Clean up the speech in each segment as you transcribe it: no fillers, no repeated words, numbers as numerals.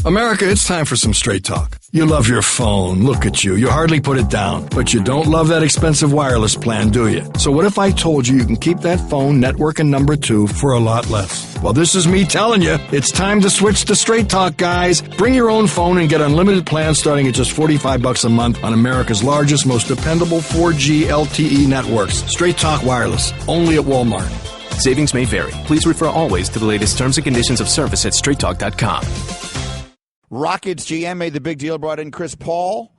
America, it's time for some straight talk. You love your phone. Look at you. You hardly put it down. But you don't love that expensive wireless plan, do you? So what if I told you can keep that phone network and number 2 for a lot less? Well, this is me telling you, it's time to switch to Straight Talk, guys. Bring your own phone and get unlimited plans starting at just $45 a month on America's largest, most dependable 4G LTE networks. Straight Talk Wireless, only at Walmart. Savings may vary. Please refer always to the latest terms and conditions of service at straighttalk.com. Rockets GM made the big deal, brought in Chris Paul.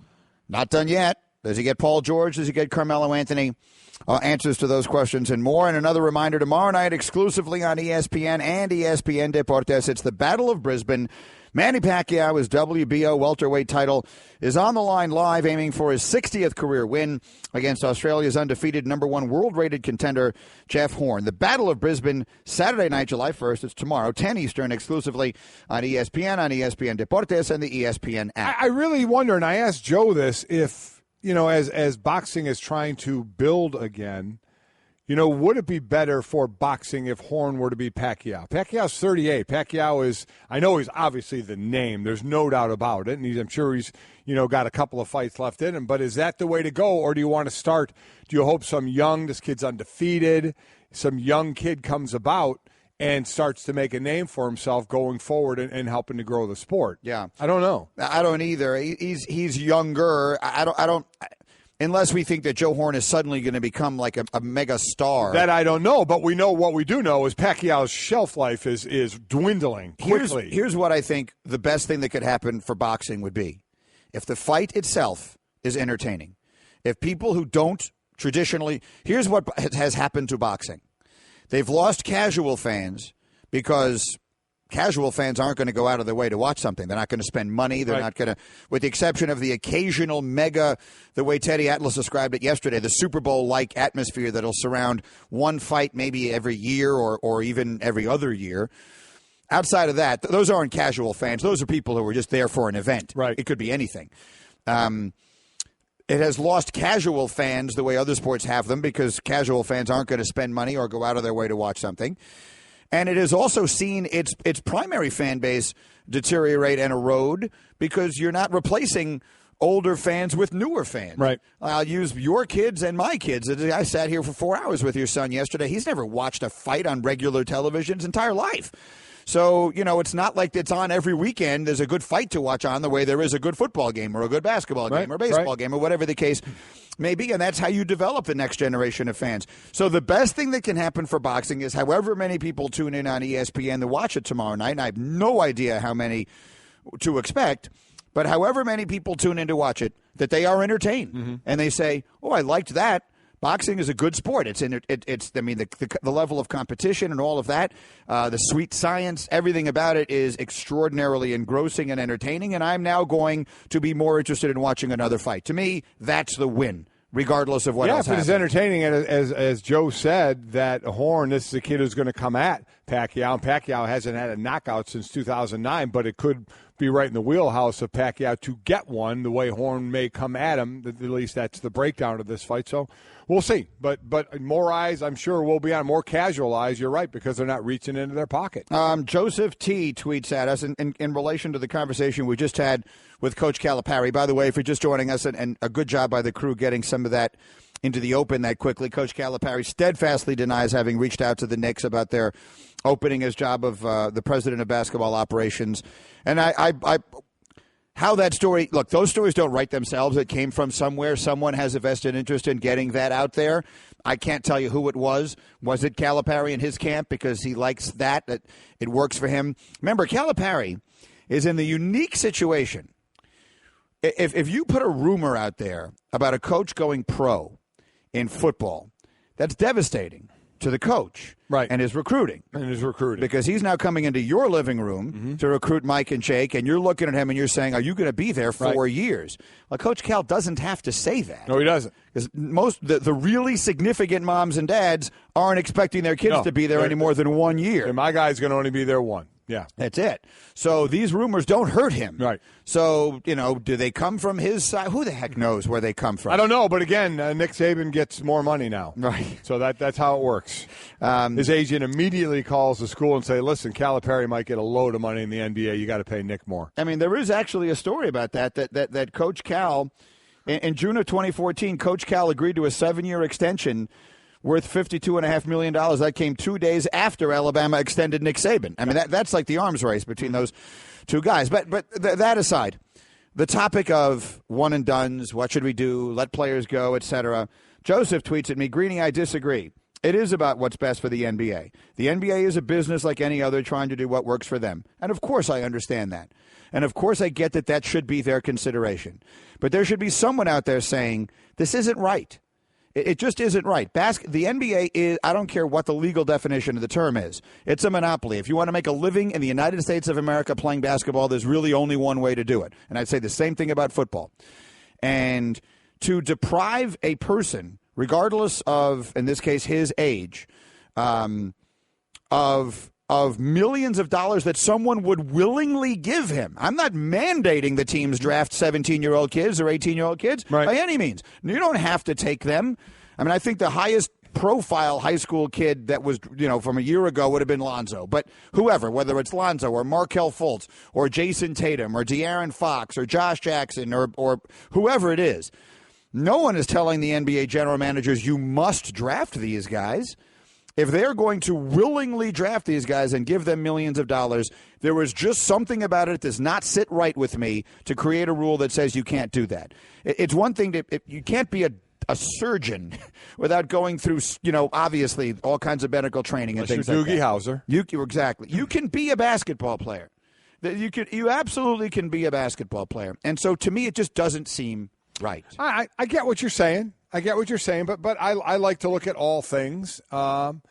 Not done yet. Does he get Paul George? Does he get Carmelo Anthony? Answers to those questions and more. And another reminder, tomorrow night exclusively on ESPN and ESPN Deportes, it's the Battle of Brisbane. Manny Pacquiao, his WBO welterweight title, is on the line live, aiming for his 60th career win against Australia's undefeated #1 world-rated contender, Jeff Horn. The Battle of Brisbane, Saturday night, July 1st. It's tomorrow, 10 Eastern, exclusively on ESPN Deportes, and the ESPN app. I really wonder, and I asked Joe this, if, as boxing is trying to build again, would it be better for boxing if Horn were to be Pacquiao? Pacquiao's 38. Pacquiao is, I know he's obviously the name. There's no doubt about it. And I'm sure he's, got a couple of fights left in him. But is that the way to go? Or do you want to start, do you hope this kid's undefeated, some young kid comes about and starts to make a name for himself going forward and helping to grow the sport? Yeah. I don't know. I don't either. He's younger. I don't. Unless we think that Joe Horn is suddenly going to become like a mega star. That I don't know, but what we do know is Pacquiao's shelf life is dwindling quickly. Here's what I think the best thing that could happen for boxing would be. If the fight itself is entertaining. If people who don't traditionally – here's what has happened to boxing. They've lost casual fans because – casual fans aren't going to go out of their way to watch something. They're not going to spend money. They're not going to, with the exception of the occasional mega, the way Teddy Atlas described it yesterday, the Super Bowl-like atmosphere that'll surround one fight maybe every year or even every other year. Outside of that, those aren't casual fans. Those are people who are just there for an event. Right. It could be anything. It has lost casual fans the way other sports have them because casual fans aren't going to spend money or go out of their way to watch something. And it has also seen its primary fan base deteriorate and erode because you're not replacing older fans with newer fans. Right. I'll use your kids and my kids. I sat here for 4 hours with your son yesterday. He's never watched a fight on regular television his entire life. So, it's not like it's on every weekend. There's a good fight to watch on the way there is a good football game or a good basketball game or baseball game or whatever the case may be. And that's how you develop the next generation of fans. So the best thing that can happen for boxing is however many people tune in on ESPN to watch it tomorrow night. And I have no idea how many to expect. But however many people tune in to watch it, that they are entertained. Mm-hmm. And they say, oh, I liked that. Boxing is a good sport. The level of competition and all of that, the sweet science, everything about it is extraordinarily engrossing and entertaining, and I'm now going to be more interested in watching another fight. To me, that's the win, regardless of what else happens. Yeah, if it is entertaining, and as Joe said, that Horn, this is a kid who's going to come at Pacquiao, and Pacquiao hasn't had a knockout since 2009, but it could be right in the wheelhouse of Pacquiao to get one the way Horn may come at him. At least that's the breakdown of this fight. So we'll see. But more eyes, I'm sure, will be on more casual eyes. You're right, because they're not reaching into their pocket. Joseph T. tweets at us in relation to the conversation we just had with Coach Calipari. By the way, if you're just joining us, and a good job by the crew getting some of that into the open that quickly. Coach Calipari steadfastly denies having reached out to the Knicks about their opening his job of the president of basketball operations. And how that story, look, those stories don't write themselves. It came from somewhere. Someone has a vested interest in getting that out there. I can't tell you who it was. Was it Calipari in his camp because he likes that it works for him? Remember, Calipari is in the unique situation. If you put a rumor out there about a coach going pro in football, that's devastating to the coach and his recruiting. Because he's now coming into your living room to recruit Mike and Jake, and you're looking at him and you're saying, are you going to be there 4 years? Well, Coach Cal doesn't have to say that. No, he doesn't. Because most the really significant moms and dads aren't expecting their kids to be there any more than 1 year. And my guy's going to only be there one. Yeah. That's it. So these rumors don't hurt him. Right. So, do they come from his side? Who the heck knows where they come from? I don't know, but again, Nick Saban gets more money now. Right. So that's how it works. His agent immediately calls the school and say, listen, Calipari might get a load of money in the NBA. You got to pay Nick more. I mean, there is actually a story about that Coach Cal, in June of 2014, Coach Cal agreed to a 7-year extension worth $52.5 million. That came 2 days after Alabama extended Nick Saban. I mean, that's like the arms race between those two guys. But that aside, the topic of one and dones, what should we do, let players go, etc. Joseph tweets at me, Greeny, I disagree. It is about what's best for the NBA. The NBA is a business like any other, trying to do what works for them. And of course I understand that. And of course I get that should be their consideration. But there should be someone out there saying, this isn't right. It just isn't right. The NBA is, I don't care what the legal definition of the term is. It's a monopoly. If you want to make a living in the United States of America playing basketball, there's really only one way to do it. And I'd say the same thing about football. And to deprive a person, regardless of, in this case, his age, of millions of dollars that someone would willingly give him. I'm not mandating the teams draft 17-year-old kids or 18-year-old kids by any means. You don't have to take them. I mean, I think the highest profile high school kid that was, from a year ago would have been Lonzo. But whoever, whether it's Lonzo or Markelle Fultz or Jason Tatum or De'Aaron Fox or Josh Jackson or whoever it is, no one is telling the NBA general managers, you must draft these guys. If they're going to willingly draft these guys and give them millions of dollars, there was just something about it that does not sit right with me to create a rule that says you can't do that. It's one thing you can't be a surgeon without going through, obviously all kinds of medical training and things like that. Doogie Howser. Exactly. You can be a basketball player. You absolutely can be a basketball player. And so to me, it just doesn't seem right. I get what you're saying. But I like to look at all things. And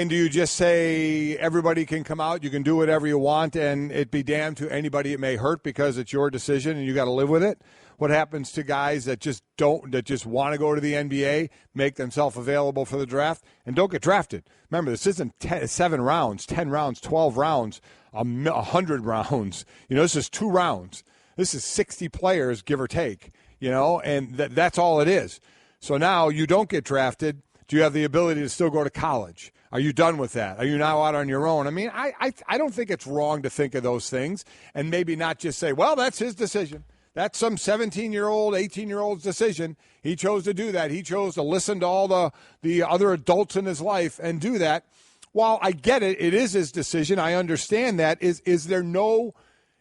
do you just say everybody can come out, you can do whatever you want, and it be damned to anybody it may hurt because it's your decision and you got to live with it? What happens to guys that just want to go to the NBA, make themselves available for the draft, and don't get drafted? Remember, this isn't 7 rounds, 10 rounds, 12 rounds, 100 rounds. This is 2 rounds. This is 60 players, give or take. And that's all it is. So now you don't get drafted. Do you have the ability to still go to college? Are you done with that? Are you now out on your own? I mean, I don't think it's wrong to think of those things and maybe not just say, well, that's his decision. That's some 17-year-old, 18-year-old's decision. He chose to do that. He chose to listen to all the other adults in his life and do that. While I get it, it is his decision. I understand that. Is there no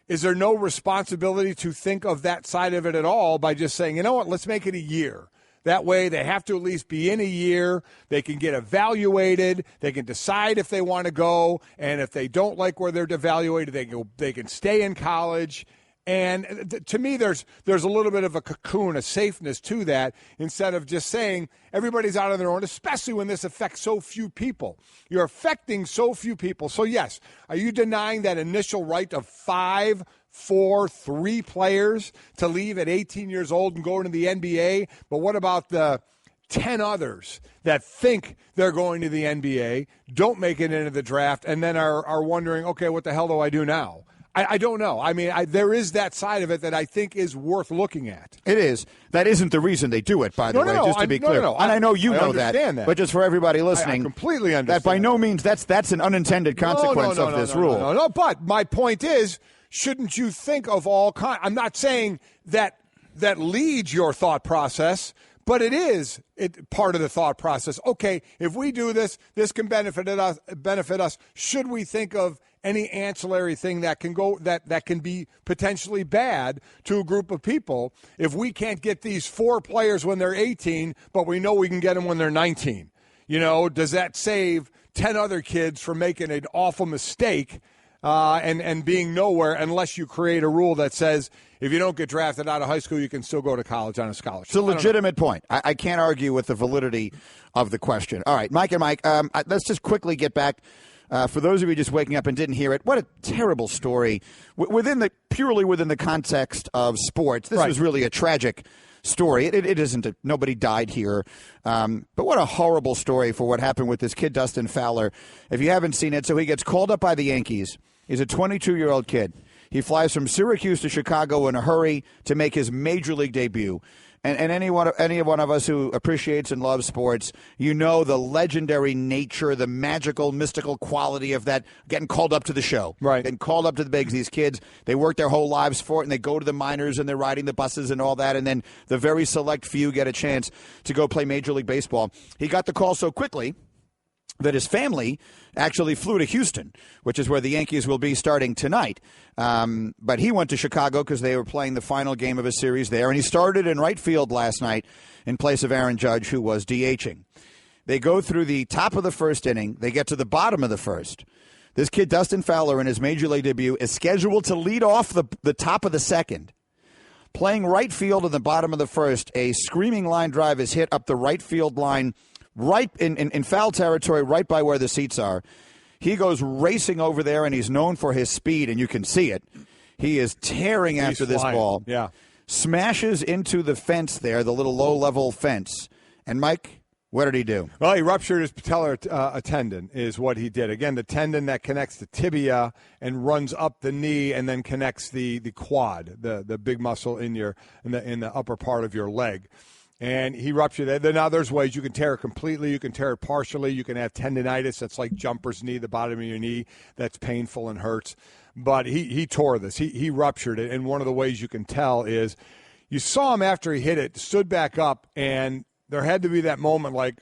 responsibility to think of that side of it at all by just saying, you know what, let's make it a year? That way they have to at least be in a year. They can get evaluated. They can decide if they want to go. And if they don't like where they're evaluated, they can stay in college. And to me, there's a little bit of a cocoon, a safeness to that, instead of just saying everybody's out on their own, especially when this affects so few people. You're affecting so few people. So, yes, are you denying that initial right of 5, 4, 3 players to leave at 18 years old and go into the NBA? But what about the 10 others that think they're going to the NBA, don't make it into the draft, and then are wondering, okay, what the hell do I do now? I don't know. I mean, there is that side of it that I think is worth looking at. It is. That isn't the reason they do it, by the way, just to be clear. No. And I know you know that. But just for everybody listening, I completely understand that by no means that's an unintended consequence of this rule. No. But my point is, shouldn't you think of all kinds? I'm not saying that leads your thought process, but it is part of the thought process. Okay, if we do this, this can benefit us. Should we think of any ancillary thing that can go that can be potentially bad to a group of people if we can't get these 4 players when they're 18, but we know we can get them when they're 19? Does that save 10 other kids from making an awful mistake and being nowhere unless you create a rule that says if you don't get drafted out of high school, you can still go to college on a scholarship? It's a legitimate point. I can't argue with the validity of the question. All right, Mike and Mike, let's just quickly get back For those of you just waking up and didn't hear it, what a terrible story. Purely within the context of sports, this was really a tragic story. It isn't. Nobody died here. But what a horrible story for what happened with this kid, Dustin Fowler. If you haven't seen it, so he gets called up by the Yankees. He's a 22-year-old kid. He flies from Syracuse to Chicago in a hurry to make his major league debut. And any one of us who appreciates and loves sports, you know the legendary nature, the magical, mystical quality of that getting called up to the show. Right. Getting called up to the bigs. These kids, they work their whole lives for it, and they go to the minors, and they're riding the buses and all that, and then the very select few get a chance to go play Major League Baseball. He got the call so quickly that his family actually flew to Houston, which is where the Yankees will be starting tonight. But he went to Chicago because they were playing the final game of a series there, and he started in right field last night in place of Aaron Judge, who was DHing. They go through the top of the first inning. They get to the bottom of the first. This kid, Dustin Fowler, in his Major League debut, is scheduled to lead off the top of the second. Playing right field in the bottom of the first, a screaming line drive is hit up the right field line, right in foul territory, right by where the seats are. He goes racing over there, and he's known for his speed, and you can see it. He is tearing after this ball. Yeah. Smashes into the fence there, the little low-level fence. And, Mike, what did he do? Well, he ruptured his patellar tendon is what he did. Again, the tendon that connects the tibia and runs up the knee and then connects the quad, the big muscle in the upper part of your leg. And he ruptured it. Now, there's ways you can tear it completely. You can tear it partially. You can have tendinitis. That's like jumper's knee, the bottom of your knee. That's painful and hurts. But he tore this. He ruptured it. And one of the ways you can tell is you saw him after he hit it, stood back up, and there had to be that moment like,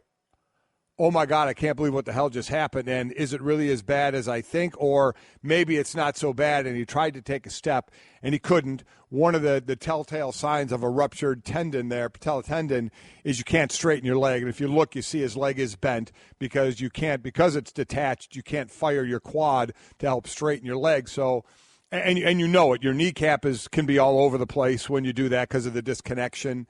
oh, my God, I can't believe what the hell just happened. And is it really as bad as I think? Or maybe it's not so bad, and he tried to take a step, and he couldn't. One of the telltale signs of a ruptured tendon there, patella tendon, is you can't straighten your leg. And if you look, you see his leg is bent because because it's detached, you can't fire your quad to help straighten your leg. So, and you know it. Your kneecap can be all over the place when you do that because of the disconnection.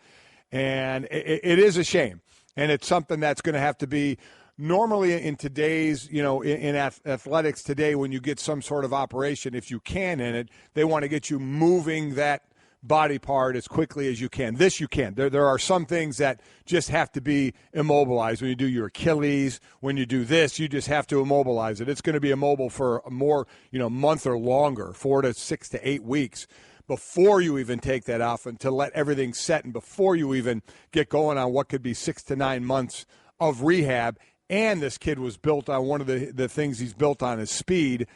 And it is a shame. And it's something that's going to have to be normally in today's, in athletics today, when you get some sort of operation, if you can in it, they want to get you moving that body part as quickly as you can. This you can. There are some things that just have to be immobilized. When you do your Achilles, when you do this, you just have to immobilize it. It's going to be immobile for a more, month or longer, 4 to 6 to 8 weeks. Before you even take that off and to let everything set and before you even get going on what could be 6 to 9 months of rehab. And this kid was built on one of the things he's built on is speed.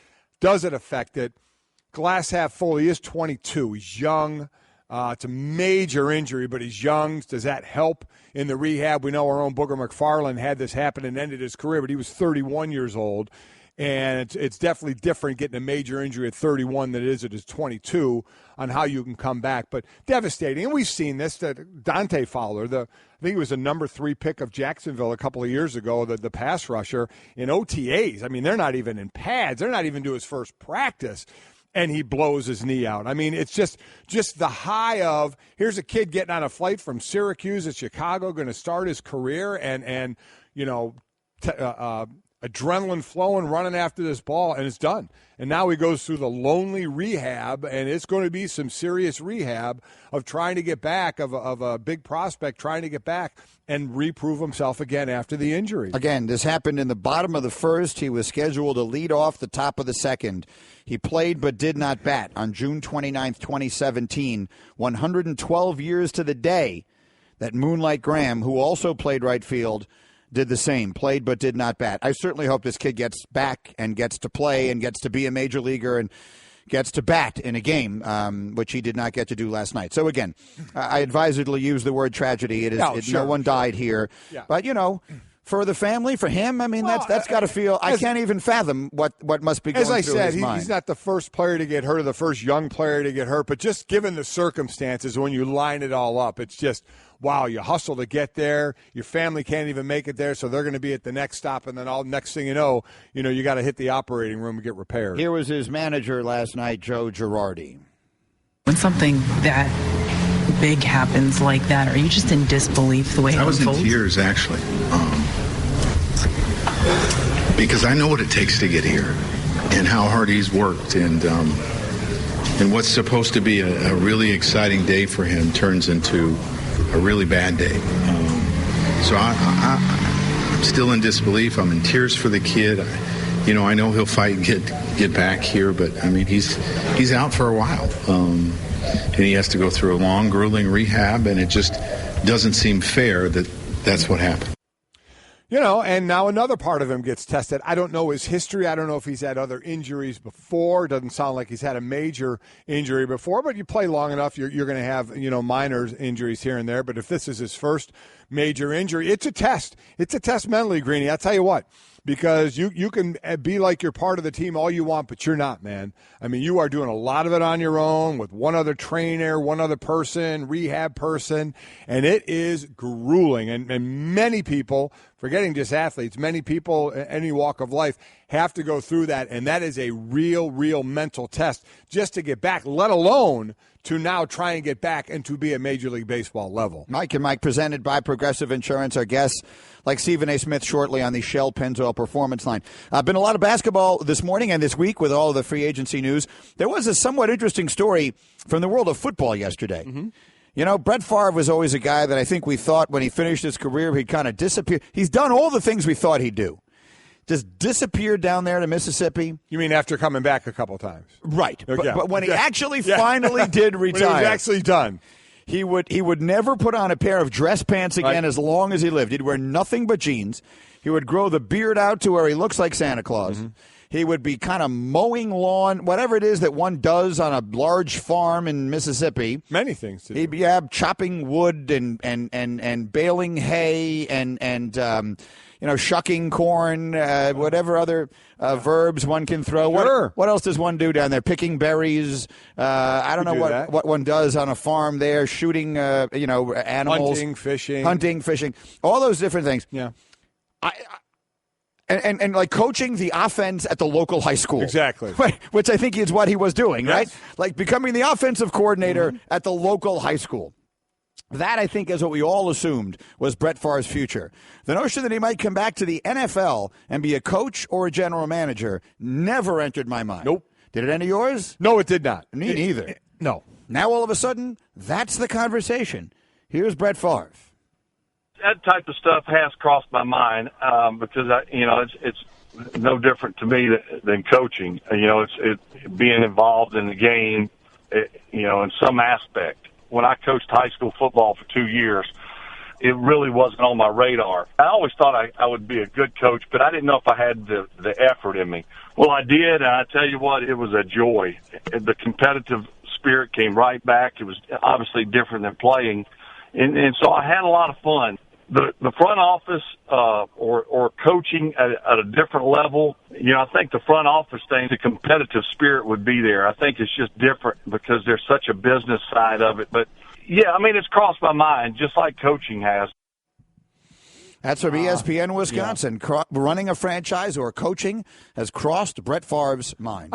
Does it affect it? Glass half full. He is 22. He's young. It's a major injury, but he's young. Does that help in the rehab? We know our own Booger McFarland had this happen and ended his career, but he was 31 years old. And it's definitely different getting a major injury at 31 than it is at 22 on how you can come back. But devastating. And we've seen this. That Dante Fowler, I think he was the number 3 pick of Jacksonville a couple of years ago, the pass rusher in OTAs. I mean, they're not even in pads. They're not even to his first practice. And he blows his knee out. I mean, it's just the high of, here's a kid getting on a flight from Syracuse to Chicago, going to start his career and adrenaline flowing, running after this ball, and it's done. And now he goes through the lonely rehab, and it's going to be some serious rehab of trying to get back, of a big prospect trying to get back and reprove himself again after the injury. Again, this happened in the bottom of the first. He was scheduled to lead off the top of the second. He played but did not bat on June 29th, 2017, 112 years to the day that Moonlight Graham, who also played right field, did the same, played but did not bat. I certainly hope this kid gets back and gets to play and gets to be a major leaguer and gets to bat in a game, which he did not get to do last night. So, again, I advisedly use the word tragedy. No one died here. Yeah. But, for the family, for him, I mean, that's got to feel – I can't even fathom what must be going through his mind. As I said, he's not the first player to get hurt or the first young player to get hurt, but just given the circumstances, when you line it all up, it's just – wow, you hustle to get there. Your family can't even make it there, so they're going to be at the next stop, and then next thing you know, you got to hit the operating room and get repaired. Here was his manager last night, Joe Girardi. When something that big happens like that, are you just in disbelief the way it unfolds? I was in tears, actually. because I know what it takes to get here and how hard he's worked, and what's supposed to be a really exciting day for him turns into a really bad day. So I'm still in disbelief. I'm in tears for the kid. I know he'll fight and get back here, but I mean he's out for a while, and he has to go through a long, grueling rehab, and it just doesn't seem fair that that's what happened. And now another part of him gets tested. I don't know his history. I don't know if he's had other injuries before. It doesn't sound like he's had a major injury before, but you play long enough, you're going to have, minor injuries here and there. But if this is his first major injury, it's a test. It's a test mentally, Greeny. I'll tell you what, because you can be like you're part of the team all you want, but you're not, man. I mean, you are doing a lot of it on your own with one other trainer, one other person, rehab person, and it is grueling. And many people, forgetting just athletes, many people in any walk of life have to go through that, and that is a real mental test just to get back, let alone to now try and get back and to be at Major League Baseball level. Mike and Mike, presented by Progressive Insurance. Our guests, like Stephen A. Smith, shortly on the Shell Pennzoil Performance Line. Been a lot of basketball this morning and this week with all of the free agency news. There was a somewhat interesting story from the world of football yesterday. Mm-hmm. Brett Favre was always a guy that I think we thought when he finished his career he'd kind of disappear. He's done all the things we thought he'd do. Just disappeared down there to Mississippi. You mean after coming back a couple times? Right. But when he actually finally did retire. When he was actually done. He would never put on a pair of dress pants again as long as he lived. He'd wear nothing but jeans. He would grow the beard out to where he looks like Santa Claus. Mm-hmm. He would be kind of mowing lawn, whatever it is that one does on a large farm in Mississippi. Many things to do. He'd be chopping wood and baling hay and shucking corn, whatever other verbs one can throw. Sure. What else does one do down there? Picking berries. I don't know what one does on a farm there. Shooting, animals. Hunting, fishing. All those different things. Yeah. And like coaching the offense at the local high school. Exactly. Which I think is what he was doing, yes. right? Like becoming the offensive coordinator at the local high school. That, I think, is what we all assumed was Brett Favre's future. The notion that he might come back to the NFL and be a coach or a general manager never entered my mind. Nope. Did it enter yours? No, it did not. Me neither. No. Now, all of a sudden, that's the conversation. Here's Brett Favre. That type of stuff has crossed my mind because it's no different to me than coaching. It's being involved in the game, in some aspect. When I coached high school football for 2 years, it really wasn't on my radar. I always thought I would be a good coach, but I didn't know if I had the effort in me. Well, I did, and I tell you what, it was a joy. The competitive spirit came right back. It was obviously different than playing, and so I had a lot of fun. The front office or coaching at a different level, I think the front office thing, the competitive spirit would be there. I think it's just different because there's such a business side of it. But, yeah, it's crossed my mind just like coaching has. That's from ESPN Wisconsin. Yeah. Running a franchise or coaching has crossed Brett Favre's mind.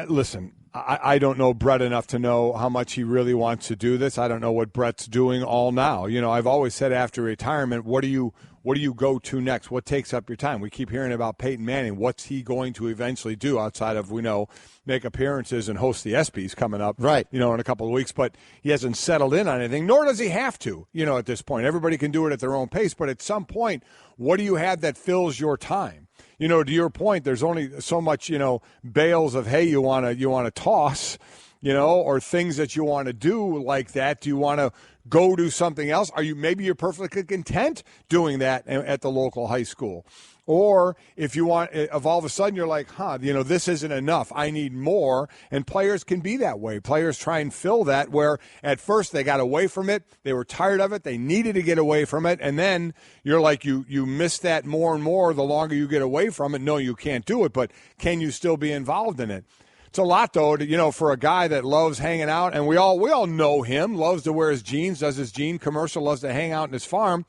Listen, I don't know Brett enough to know how much he really wants to do this. I don't know what Brett's doing all now. I've always said after retirement, what do you go to next? What takes up your time? We keep hearing about Peyton Manning. What's he going to eventually do outside of, make appearances and host the ESPYs coming up, right? In a couple of weeks. But he hasn't settled in on anything, nor does he have to, at this point. Everybody can do it at their own pace. But at some point, what do you have that fills your time? To your point, there's only so much, bales of hay you want to toss, or things that you want to do like that. Do you want to go do something else? Maybe you're perfectly content doing that at the local high school? Or if you want, if all of a sudden you're like, this isn't enough, I need more. And players can be that way. Players try and fill that where at first they got away from it. They were tired of it. They needed to get away from it. And then you're like, you miss that more and more the longer you get away from it. No, you can't do it, but can you still be involved in it? It's a lot, though, for a guy that loves hanging out, and we all know him, loves to wear his jeans, does his jean commercial, loves to hang out in his farm.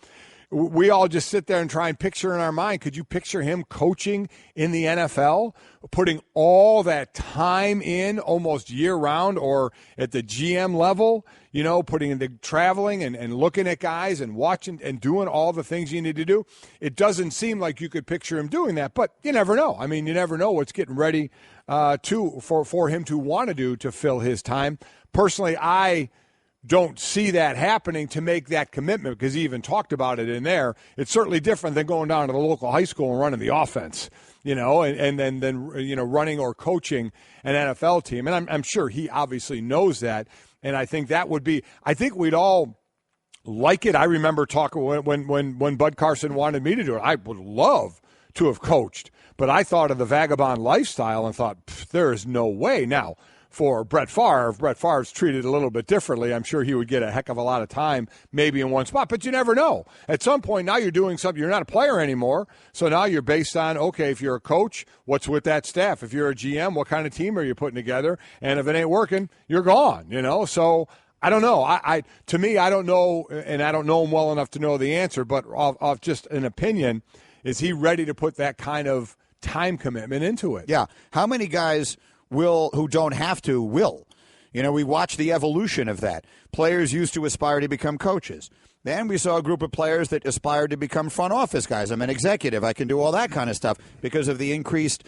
we all just sit there and try and picture in our mind, could you picture him coaching in the NFL, putting all that time in almost year-round or at the GM level, putting in the traveling and looking at guys and watching and doing all the things you need to do? It doesn't seem like you could picture him doing that, but you never know. I mean, you never know what's getting ready for him to want to do to fill his time. Personally, I don't see that happening to make that commitment because he even talked about it in there. It's certainly different than going down to the local high school and running the offense, and then running or coaching an NFL team. And I'm sure he obviously knows that. And I think that would be – I think we'd all like it. I remember talking when Bud Carson wanted me to do it. I would love to have coached. But I thought of the vagabond lifestyle and thought, there is no way. Now, for Brett Favre's treated a little bit differently. I'm sure he would get a heck of a lot of time maybe in one spot, but you never know. At some point now you're doing something. You're not a player anymore, so now you're based on, okay, if you're a coach, what's with that staff? If you're a GM, what kind of team are you putting together? And if it ain't working, you're gone, So I don't know. To me, I don't know, and I don't know him well enough to know the answer, but of just an opinion, is he ready to put that kind of time commitment into it? Yeah. How many guys who don't have to will? We watch the evolution of that. Players used to aspire to become coaches. Then we saw a group of players that aspired to become front office guys. I'm an executive. I can do all that kind of stuff because of the increased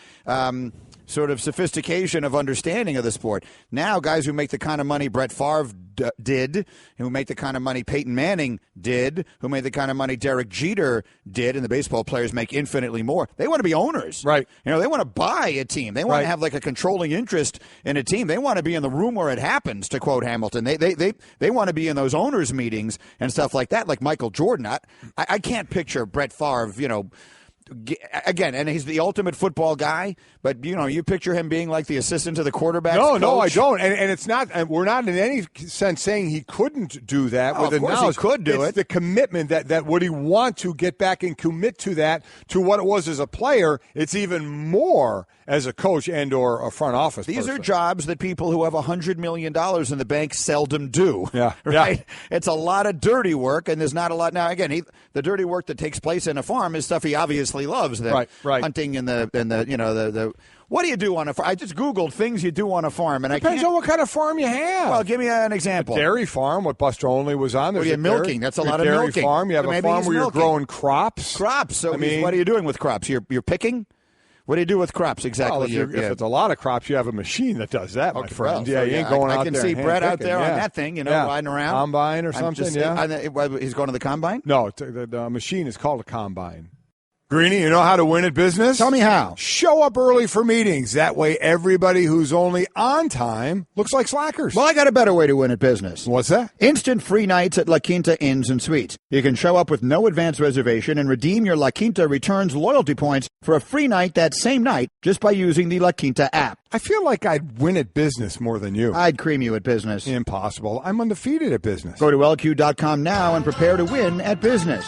sort of sophistication of understanding of the sport. Now, guys who make the kind of money Brett Favre did, who make the kind of money Peyton Manning did, who made the kind of money Derek Jeter did, and the baseball players make infinitely more. They want to be owners. Right. They want to buy a team. They want to have like a controlling interest in a team. They want to be in the room where it happens, to quote Hamilton. They want to be in those owners' meetings and stuff like that, like Michael Jordan. I can't picture Brett Favre, again, and he's the ultimate football guy, but you picture him being like the assistant to the quarterback. No, I don't, and it's not. And we're not in any sense saying he couldn't do that. Oh, of course he could do it. The commitment that would he want to get back and commit to that, to what it was as a player. It's even more as a coach and or a front office. These person. are jobs that people who have $100 million in the bank seldom do. Yeah, right. Yeah. It's a lot of dirty work, and there's not a lot. Now, again, the dirty work that takes place in a farm is stuff he obviously loves. The right. hunting and the what do you do on a farm? I just Googled things you do on a farm, and depends on what kind of farm you have. Well, give me an example. A dairy farm, what Buster Only was on. There's milking. That's a lot of dairy milking. Farm. You have a farm where you're growing crops. So what are you doing with crops? You're picking. What do you do with crops exactly? Well, if it's a lot of crops, you have a machine that does that, my friend. Well, you ain't going out there. I can see Brett out there on that thing, riding around. Combine or something, He's going to the combine? No, the machine is called a combine. Greeny, you know how to win at business? Tell me how. Show up early for meetings. That way everybody who's only on time looks like slackers. Well, I got a better way to win at business. What's that? Instant free nights at La Quinta Inns and Suites. You can show up with no advance reservation and redeem your La Quinta Returns loyalty points for a free night that same night just by using the La Quinta app. I feel like I'd win at business more than you. I'd cream you at business. Impossible. I'm undefeated at business. Go to LQ.com now and prepare to win at business.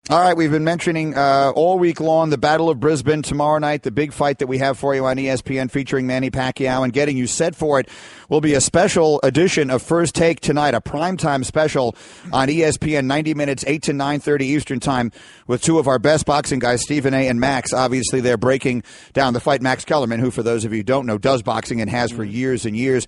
All right, we've been mentioning all week long the Battle of Brisbane tomorrow night, the big fight that we have for you on ESPN featuring Manny Pacquiao, and getting you set for it will be a special edition of First Take tonight, a primetime special on ESPN, 90 minutes, 8 to 9:30 Eastern Time, with two of our best boxing guys, Stephen A. and Max. Obviously, they're breaking down the fight. Max Kellerman, who, for those of you who don't know, does boxing and has for years and years,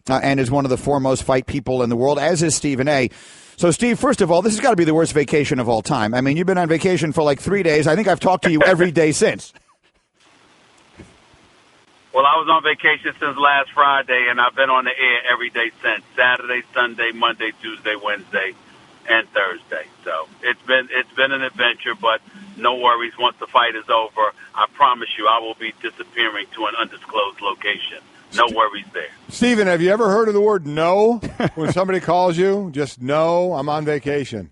and is one of the foremost fight people in the world, as is Stephen A. So, Steve, first of all, this has got to be the worst vacation of all time. I mean, you've been on vacation for like 3 days. I think I've talked to you every day since. Well, I was on vacation since last Friday, and I've been on the air every day since. Saturday, Sunday, Monday, Tuesday, Wednesday, and Thursday. So it's been an adventure, but no worries. Once the fight is over, I promise you I will be disappearing to an undisclosed location. No worries there. Steven, have you ever heard of the word no when somebody calls you? Just no, I'm on vacation.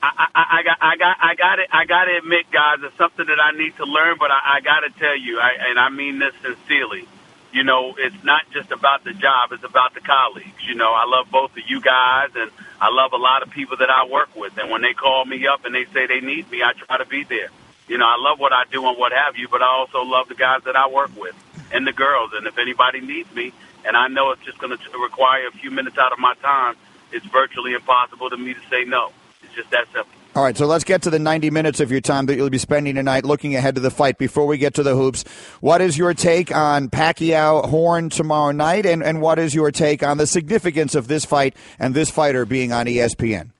I got to admit, guys, it's something that I need to learn, but I got to tell you, and I mean this sincerely, it's not just about the job, it's about the colleagues. I love both of you guys, and I love a lot of people that I work with. And when they call me up and they say they need me, I try to be there. I love what I do and what have you, but I also love the guys that I work with and the girls. And if anybody needs me, and I know it's just going to require a few minutes out of my time, it's virtually impossible to me to say no. It's just that simple. All right, so let's get to the 90 minutes of your time that you'll be spending tonight looking ahead to the fight. Before we get to the hoops, what is your take on Pacquiao Horn tomorrow night, and what is your take on the significance of this fight and this fighter being on ESPN?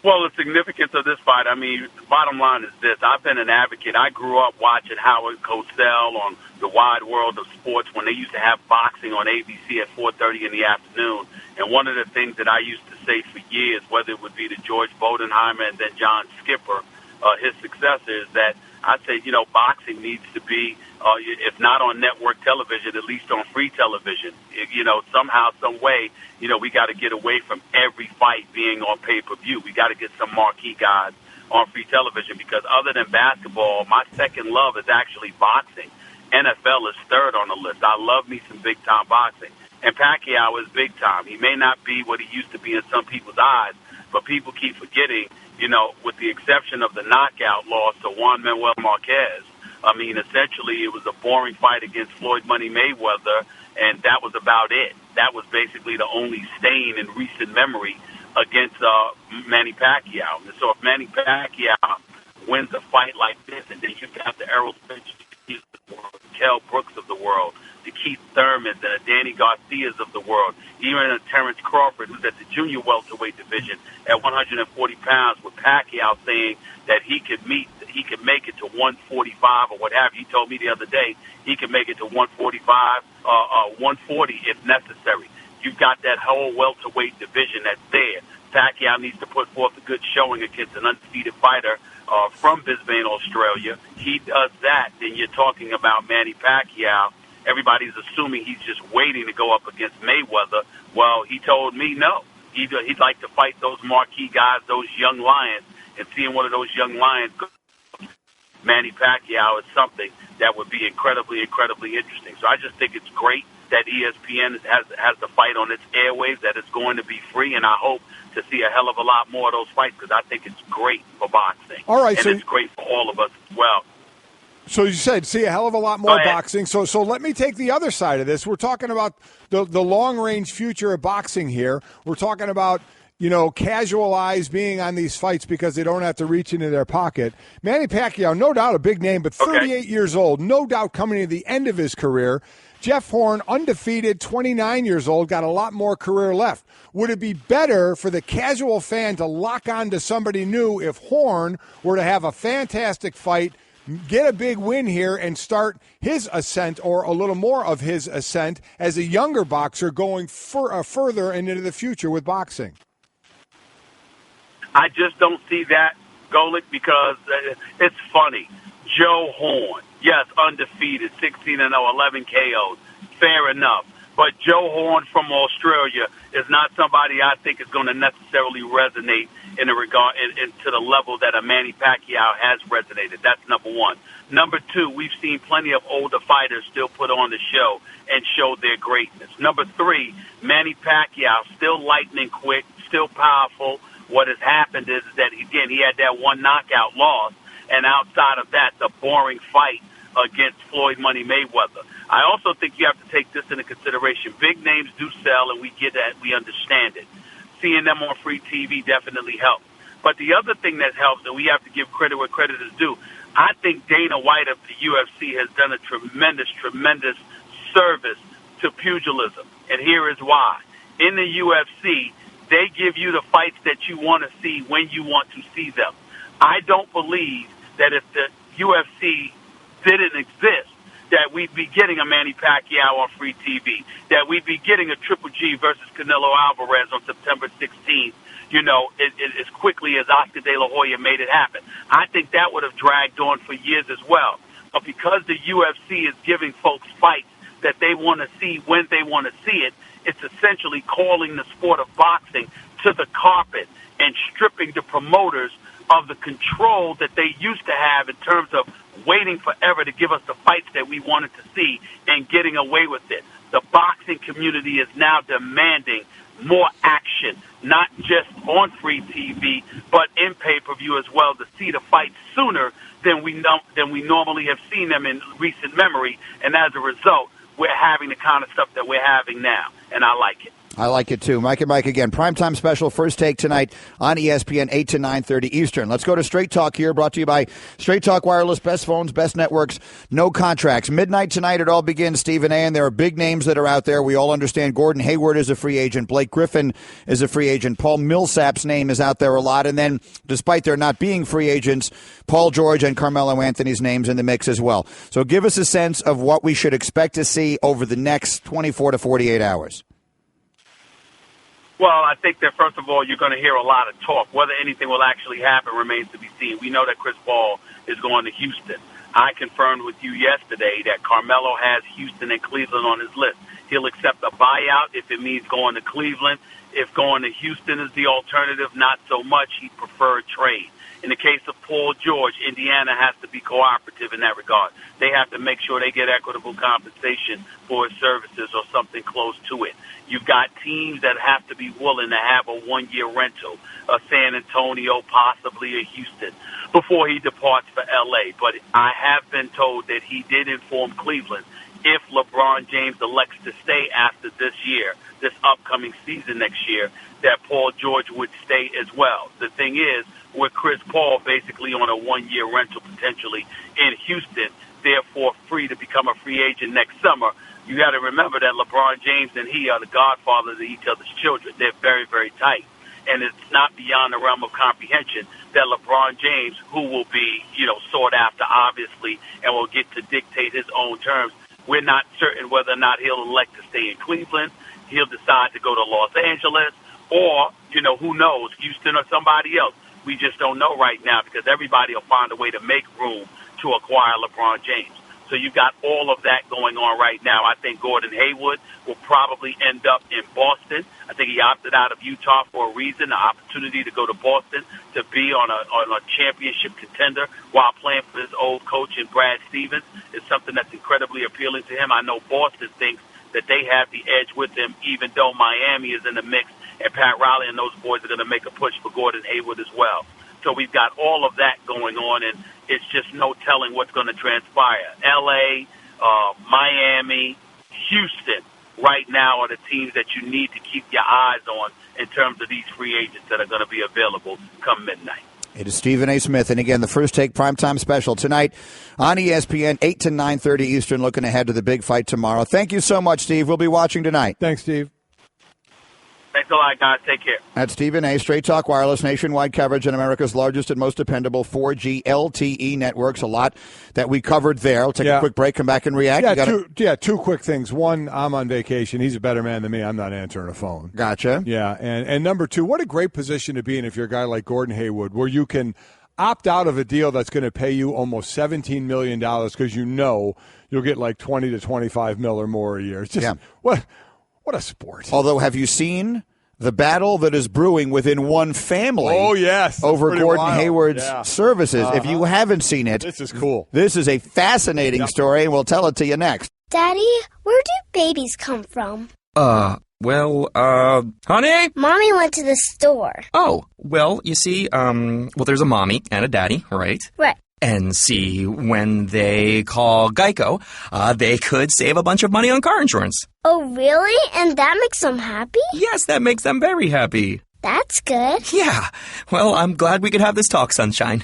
Well, the significance of this fight, I mean, the bottom line is this. I've been an advocate. I grew up watching Howard Cosell on The Wide World of Sports when they used to have boxing on ABC at 4:30 in the afternoon. And one of the things that I used to say for years, whether it would be to George Bodenheimer and then John Skipper, his successor, is that I say, boxing needs to be, if not on network television, at least on free television. Somehow, some way, we got to get away from every fight being on pay-per-view. We got to get some marquee guys on free television because other than basketball, my second love is actually boxing. NFL is third on the list. I love me some big-time boxing. And Pacquiao is big time. He may not be what he used to be in some people's eyes, but people keep forgetting, with the exception of the knockout loss to Juan Manuel Marquez. I mean, essentially it was a boring fight against Floyd Money Mayweather, and that was about it. That was basically the only stain in recent memory against Manny Pacquiao. And so if Manny Pacquiao wins a fight like this, and then you've got the Errol Spence of the world, the Kell Brooks of the world, the Keith Thurmans and the Danny Garcias of the world, even a Terrence Crawford, who's at the junior welterweight division at 140 pounds, with Pacquiao saying that he could make it to 145 or what have you. He told me the other day he could make it to 145, 140 if necessary. You've got that whole welterweight division that's there. Pacquiao needs to put forth a good showing against an undefeated fighter from Brisbane, Australia. He does that, then you're talking about Manny Pacquiao. Everybody's assuming he's just waiting to go up against Mayweather. Well, he told me no. He'd like to fight those marquee guys, those young lions, and seeing one of those young lions go Manny Pacquiao is something that would be incredibly, incredibly interesting. So I just think it's great that ESPN has the fight on its airwaves, that it's going to be free, and I hope to see a hell of a lot more of those fights because I think it's great for boxing. All right, and it's great for all of us as well. So you said, see a hell of a lot more boxing. So let me take the other side of this. We're talking about the long-range future of boxing here. We're talking about, casual eyes being on these fights because they don't have to reach into their pocket. Manny Pacquiao, no doubt a big name, but 38 years old, no doubt coming to the end of his career. Jeff Horn, undefeated, 29 years old, got a lot more career left. Would it be better for the casual fan to lock on to somebody new if Horn were to have a fantastic fight, get a big win here, and start his ascent, or a little more of his ascent, as a younger boxer going further into the future with boxing? I just don't see that, Golic, because it's funny. Joe Horn, yes, undefeated, 16-0, 11 KOs, fair enough. But Joe Horn from Australia is not somebody I think is going to necessarily resonate in a regard to the level that a Manny Pacquiao has resonated. That's number one. Number two, we've seen plenty of older fighters still put on the show and show their greatness. Number three, Manny Pacquiao, still lightning quick, still powerful. What has happened is that, again, he had that one knockout loss, and outside of that, the boring fight against Floyd Money Mayweather. I also think you have to take this into consideration. Big names do sell, and we get that. We understand it. Seeing them on free TV definitely helps. But the other thing that helps, and we have to give credit where credit is due, I think Dana White of the UFC has done a tremendous, tremendous service to pugilism. And here is why. In the UFC, they give you the fights that you want to see when you want to see them. I don't believe that if the UFC didn't exist, that we'd be getting a Manny Pacquiao on free TV, that we'd be getting a Triple G versus Canelo Alvarez on September 16th, as quickly as Oscar De La Hoya made it happen. I think that would have dragged on for years as well. But because the UFC is giving folks fights that they want to see when they want to see it, it's essentially calling the sport of boxing to the carpet and stripping the promoters of the control that they used to have in terms of waiting forever to give us the fights that we wanted to see and getting away with it. The boxing community is now demanding more action, not just on free TV, but in pay-per-view as well, to see the fights sooner than we normally have seen them in recent memory. And as a result, we're having the kind of stuff that we're having now, and I like it. I like it, too. Mike and Mike again. Primetime special, first take tonight on ESPN, 8 to 9:30 Eastern. Let's go to Straight Talk here, brought to you by Straight Talk Wireless, best phones, best networks, no contracts. Midnight tonight, it all begins, Stephen A., and there are big names that are out there. We all understand Gordon Hayward is a free agent. Blake Griffin is a free agent. Paul Millsap's name is out there a lot. And then, despite there not being free agents, Paul George and Carmelo Anthony's names in the mix as well. So give us a sense of what we should expect to see over the next 24 to 48 hours. Well, I think that, first of all, you're going to hear a lot of talk. Whether anything will actually happen remains to be seen. We know that Chris Paul is going to Houston. I confirmed with you yesterday that Carmelo has Houston and Cleveland on his list. He'll accept a buyout if it means going to Cleveland. If going to Houston is the alternative, not so much. He'd prefer a trade. In the case of Paul George, Indiana has to be cooperative in that regard. They have to make sure they get equitable compensation for his services or something close to it. You've got teams that have to be willing to have a one-year rental, a San Antonio, possibly a Houston, before he departs for L.A. But I have been told that he did inform Cleveland if LeBron James elects to stay after this year, this upcoming season next year, that Paul George would stay as well. The thing is, with Chris Paul basically on a one-year rental potentially in Houston, therefore free to become a free agent next summer, you got to remember that LeBron James and he are the godfathers of each other's children. They're very, very tight. And it's not beyond the realm of comprehension that LeBron James, who will be, sought after, obviously, and will get to dictate his own terms, we're not certain whether or not he'll elect to stay in Cleveland. He'll decide to go to Los Angeles or, who knows, Houston or somebody else. We just don't know right now because everybody will find a way to make room to acquire LeBron James. So you've got all of that going on right now. I think Gordon Hayward will probably end up in Boston. I think he opted out of Utah for a reason, the opportunity to go to Boston to be on a championship contender while playing for his old coach in Brad Stevens is something that's incredibly appealing to him. I know Boston thinks that they have the edge with him, even though Miami is in the mix, and Pat Riley and those boys are going to make a push for Gordon Hayward as well. So we've got all of that going on, and it's just no telling what's going to transpire. L.A., Miami, Houston, right now are the teams that you need to keep your eyes on in terms of these free agents that are going to be available come midnight. It is Stephen A. Smith, and again, the First Take Primetime Special tonight on ESPN, 8 to 9:30 Eastern, looking ahead to the big fight tomorrow. Thank you so much, Steve. We'll be watching tonight. Thanks, Steve. Thanks a lot, guys. Take care. That's Stephen A. Straight Talk Wireless, nationwide coverage on America's largest and most dependable 4G LTE networks. A lot that we covered there. I'll take a quick break, come back and react. Two quick things. One, I'm on vacation. He's a better man than me. I'm not answering a phone. Gotcha. Yeah, and number two, what a great position to be in if you're a guy like Gordon Hayward, where you can opt out of a deal that's going to pay you almost $17 million because you'll get like 20 to 25 mil or more a year. It's just what a sport. Although, have you seen the battle that is brewing within one family? Oh, yes. Over Gordon Hayward's services. If you haven't seen it, this is cool. This is a fascinating story, and we'll tell it to you next. Daddy, where do babies come from? Honey? Mommy went to the store. Oh, well, you see, there's a mommy and a daddy, right? Right. And see, when they call Geico, they could save a bunch of money on car insurance. Oh, really? And that makes them happy? Yes, that makes them very happy. That's good. Yeah. Well, I'm glad we could have this talk, Sunshine.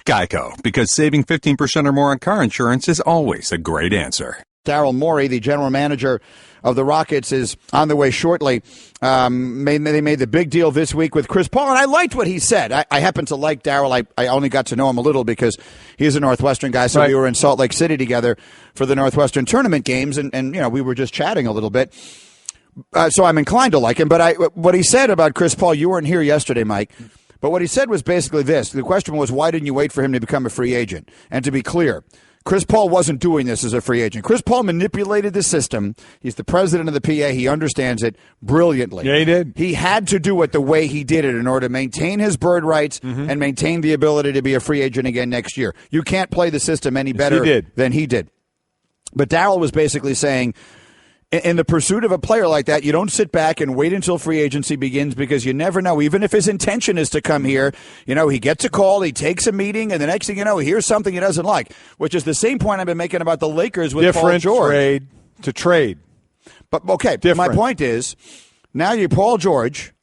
Geico, because saving 15% or more on car insurance is always a great answer. Daryl Morey, the general manager of the Rockets, is on the way shortly. They made the big deal this week with Chris Paul, and I liked what he said. I happen to like Daryl. I only got to know him a little because he's a Northwestern guy, so we were in Salt Lake City together for the Northwestern tournament games, and we were just chatting a little bit. So I'm inclined to like him. But what he said about Chris Paul, you weren't here yesterday, Mike, but what he said was basically this. The question was, why didn't you wait for him to become a free agent? And to be clear, Chris Paul wasn't doing this as a free agent. Chris Paul manipulated the system. He's the president of the PA. He understands it brilliantly. Yeah, he did. He had to do it the way he did it in order to maintain his bird rights and maintain the ability to be a free agent again next year. You can't play the system any better than he did. But Daryl was basically saying, in the pursuit of a player like that, you don't sit back and wait until free agency begins because you never know. Even if his intention is to come here, he gets a call, he takes a meeting, and the next thing you know, he hears something he doesn't like, which is the same point I've been making about the Lakers with Paul George. Different trade to trade. But, okay, my point is, Now you're Paul George.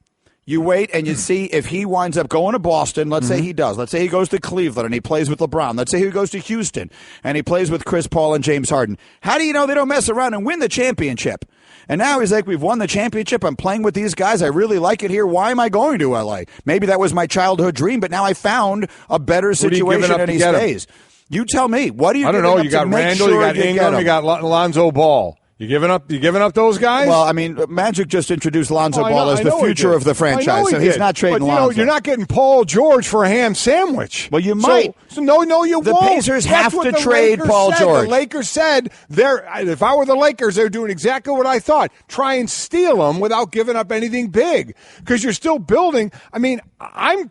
You wait and you see if he winds up going to Boston. Let's say he does. Let's say he goes to Cleveland and he plays with LeBron. Let's say he goes to Houston and he plays with Chris Paul and James Harden. How do you know they don't mess around and win the championship? And now he's like, we've won the championship. I'm playing with these guys. I really like it here. Why am I going to L.A.? Maybe that was my childhood dream, but now I found a better situation and he stays. You tell me. What are you giving up? You got Randall, you got Ingram, you got Lonzo Ball. You giving up those guys? Well, I mean, Magic just introduced Lonzo Ball as the future of the franchise, so he's not trading Lonzo. You're not getting Paul George for a ham sandwich. Well, you might. So you won't. The Pacers have to trade Paul George. The Lakers said, if I were the Lakers, they're doing exactly what I thought. Try and steal him without giving up anything big because you're still building. I mean, I'm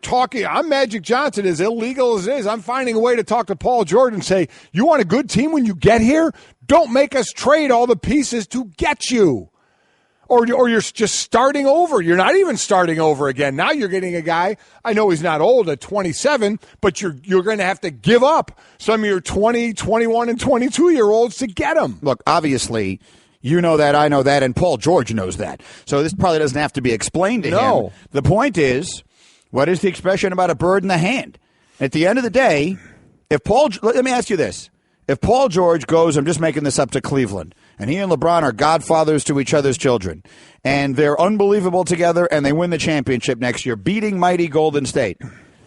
Magic Johnson, as illegal as it is. I'm finding a way to talk to Paul George and say, you want a good team when you get here? Don't make us trade all the pieces to get you. Or you're just starting over. You're not even starting over again. Now you're getting a guy, I know he's not old at 27, but you're going to have to give up some of your 20, 21, and 22-year-olds to get him. Look, obviously, you know that, I know that, and Paul George knows that. So this probably doesn't have to be explained to him. The point is, what is the expression about a bird in the hand? At the end of the day, let me ask you this. If Paul George goes, I'm just making this up, to Cleveland, and he and LeBron are godfathers to each other's children, and they're unbelievable together, and they win the championship next year, beating mighty Golden State,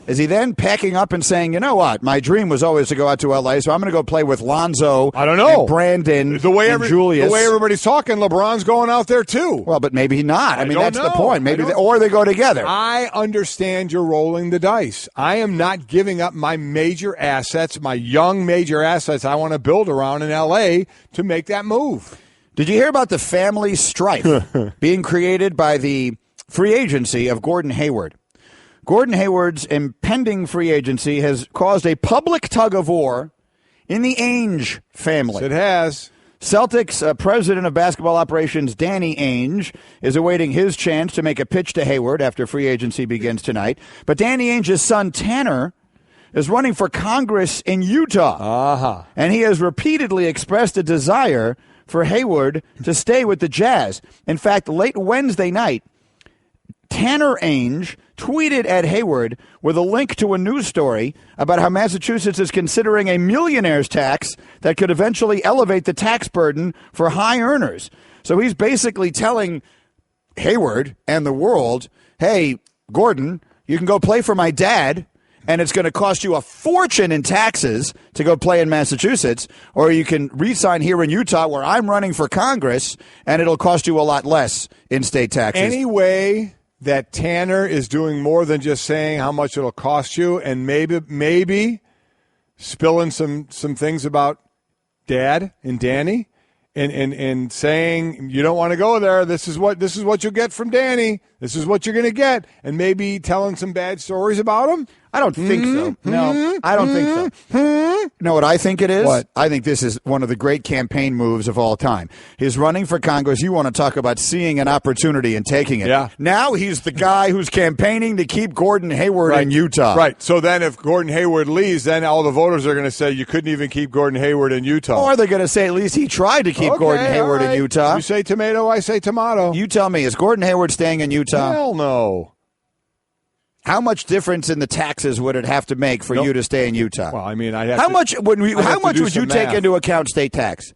is he then packing up and saying, you know what, my dream was always to go out to L.A., so I'm going to go play with Lonzo, I don't know, and Brandon, and Julius. The way everybody's talking, LeBron's going out there too. Well, but maybe not. I mean, that's the point. Maybe or they go together. I understand you're rolling the dice. I am not giving up my major assets, my young major assets I want to build around in L.A. to make that move. Did you hear about the family strife being created by the free agency of Gordon Hayward? Gordon Hayward's impending free agency has caused a public tug-of-war in the Ainge family. It has. Celtics president of basketball operations Danny Ainge is awaiting his chance to make a pitch to Hayward after free agency begins tonight. But Danny Ainge's son Tanner is running for Congress in Utah. And he has repeatedly expressed a desire for Hayward to stay with the Jazz. In fact, late Wednesday night, Tanner Ainge tweeted at Hayward with a link to a news story about how Massachusetts is considering a millionaire's tax that could eventually elevate the tax burden for high earners. So he's basically telling Hayward and the world, hey, Gordon, you can go play for my dad, and it's going to cost you a fortune in taxes to go play in Massachusetts, or you can re-sign here in Utah where I'm running for Congress, and it'll cost you a lot less in state taxes. Anyway, that Tanner is doing more than just saying how much it'll cost you, and maybe spilling some things about Dad and Danny, and saying you don't want to go there. This is what you'll get from Danny. This is what you're going to get, and maybe telling some bad stories about him. I don't think so. No, I don't think so. You know what I think it is? What? I think this is one of the great campaign moves of all time. He's running for Congress. You want to talk about seeing an opportunity and taking it. Yeah. Now he's the guy who's campaigning to keep Gordon Hayward in Utah. Right. So then if Gordon Hayward leaves, then all the voters are going to say you couldn't even keep Gordon Hayward in Utah. Or they're going to say at least he tried to keep Gordon Hayward in Utah. You say tomato, I say tomato. You tell me, is Gordon Hayward staying in Utah? Hell no. How much difference in the taxes would it have to make for you to stay in Utah? Well, I mean, how much would you take into account state tax?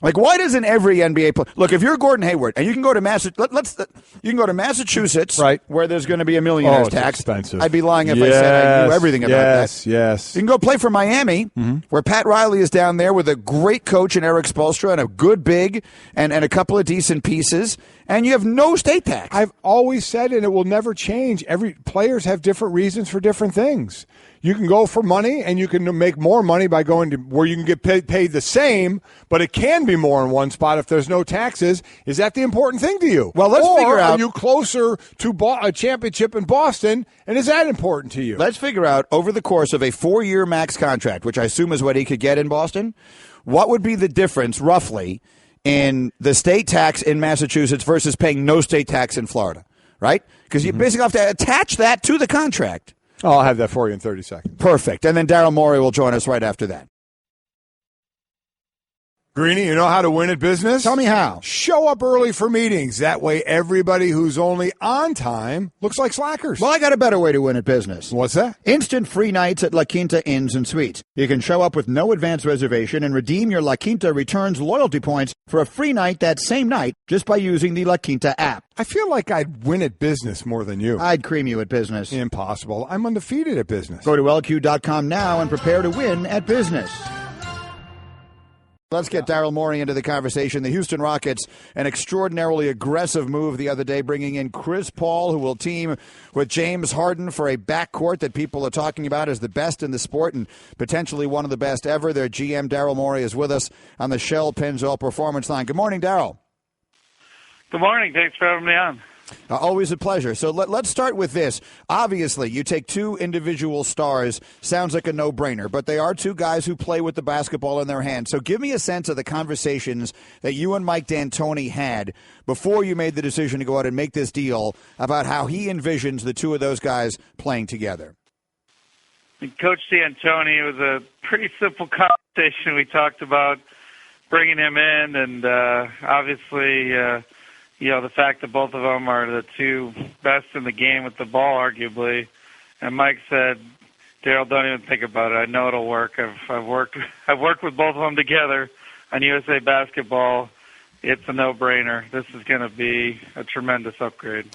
Like, why doesn't every NBA player look? If you're Gordon Hayward and you can go to you can go to Massachusetts, right, where there's going to be a millionaire's tax. Expensive. I'd be lying if I said I knew everything about that. Yes. You can go play for Miami, where Pat Riley is down there with a great coach in Eric Spoelstra and a good big and a couple of decent pieces, and you have no state tax. I've always said, and it will never change. Players have different reasons for different things. You can go for money, and you can make more money by going to where you can get paid the same, but it can be more in one spot if there's no taxes. Is that the important thing to you? Well, let's figure out. Are you closer to a championship in Boston, and is that important to you? Let's figure out over the course of a 4-year max contract, which I assume is what he could get in Boston, what would be the difference, roughly, in the state tax in Massachusetts versus paying no state tax in Florida, right? Because you basically have to attach that to the contract. Oh, I'll have that for you in 30 seconds. Perfect. And then Daryl Morey will join us right after that. Greeny, you know how to win at business? Tell me how. Show up early for meetings. That way everybody who's only on time looks like slackers. Well, I got a better way to win at business. What's that? Instant free nights at La Quinta Inns and Suites. You can show up with no advance reservation and redeem your La Quinta Returns loyalty points for a free night that same night just by using the La Quinta app. I feel like I'd win at business more than you. I'd cream you at business. Impossible. I'm undefeated at business. Go to LQ.com now and prepare to win at business. Let's get Daryl Morey into the conversation. The Houston Rockets, an extraordinarily aggressive move the other day, bringing in Chris Paul, who will team with James Harden for a backcourt that people are talking about as the best in the sport and potentially one of the best ever. Their GM, Daryl Morey, is with us on the Shell Pennzoil Performance Line. Good morning, Daryl. Good morning. Thanks for having me on. Always a pleasure. So let's start with this. Obviously, you take two individual stars. Sounds like a no-brainer, but they are two guys who play with the basketball in their hands. So give me a sense of the conversations that you and Mike D'Antoni had before you made the decision to go out and make this deal about how he envisions the two of those guys playing together. Coach D'Antoni, it was a pretty simple conversation. We talked about bringing him in, and obviously the fact that both of them are the two best in the game with the ball, arguably. And Mike said, "Daryl, don't even think about it. I know it'll work. I've worked with both of them together on USA Basketball. It's a no-brainer. This is going to be a tremendous upgrade."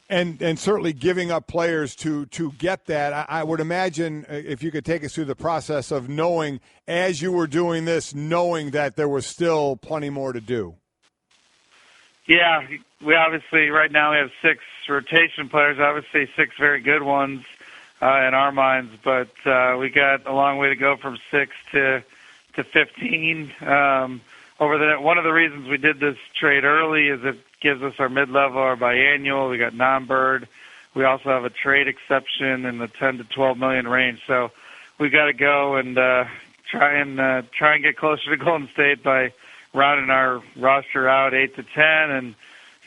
And certainly giving up players to get that, I would imagine if you could take us through the process of knowing, as you were doing this, knowing that there was still plenty more to do. Yeah, we obviously right now we have 6 rotation players, obviously 6 very good ones in our minds, but we got a long way to go from 6 to 15. One of the reasons we did this trade early is it gives us our mid-level, our biannual. We got non-bird. We also have a trade exception in the 10 to 12 million range. So we got to go and try and get closer to Golden State by rounding our roster out 8 to 10 and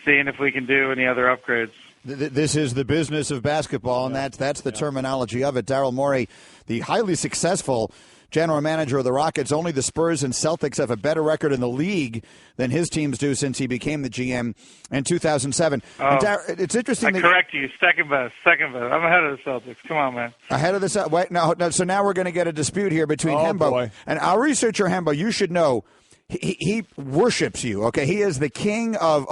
seeing if we can do any other upgrades. This is the business of basketball, and that's the terminology of it. Daryl Morey, the highly successful general manager of the Rockets. Only the Spurs and Celtics have a better record in the league than his teams do since he became the GM in 2007. It's interesting. I correct you. Second best. I'm ahead of the Celtics. Come on, man. Ahead of the Celtics. Wait, no. So now we're going to get a dispute here between Hembo. Boy. And our researcher, Hembo, you should know, he worships you, okay? He is the king of